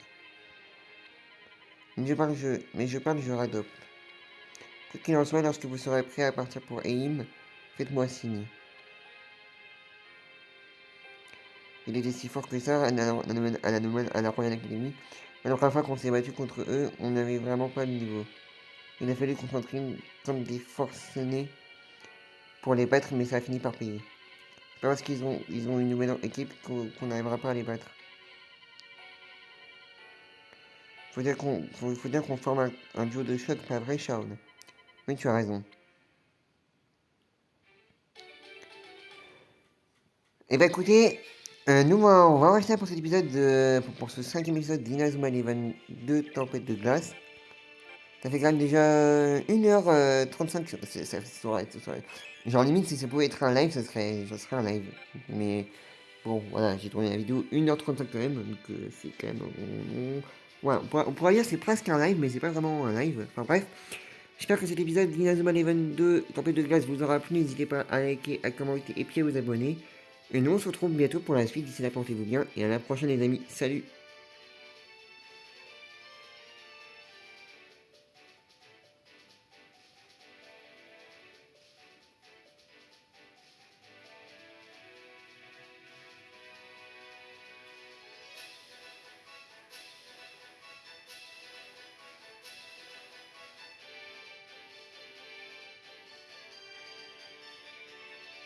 Mais je parle, je radopte. Quoi qu'il en soit, lorsque vous serez prêt à partir pour Aim, faites-moi signe. Il était si fort que ça à la Royal Academy. Alors la fois qu'on s'est battu contre eux, on n'avait vraiment pas le niveau. Il a fallu qu'on s'entraîne comme des forcenés pour les battre, mais ça a fini par payer. C'est pas parce qu'ils ont une nouvelle équipe qu'on n'arrivera pas à les battre. Faudrait qu'on forme un duo de choc, pas vrai, Charles? Oui, tu as raison. Et bah écoutez, nous on va rester pour cet épisode, pour ce 5ème épisode d'Inazuma Eleven 2 Tempête de glace. Ça fait quand même déjà 1h35, genre limite si ça pouvait être un live, ça serait un live. Mais bon voilà, j'ai tourné la vidéo 1h35 quand même, donc c'est quand même... Ouais, on pourrait dire que c'est presque un live, mais c'est pas vraiment un live. Enfin bref, j'espère que cet épisode d'Inazuma Eleven 2 Tempête de glace vous aura plu, n'hésitez pas à liker, à commenter et puis à vous abonner. Et nous on se retrouve bientôt pour la suite, d'ici là portez-vous bien, et à la prochaine les amis, salut!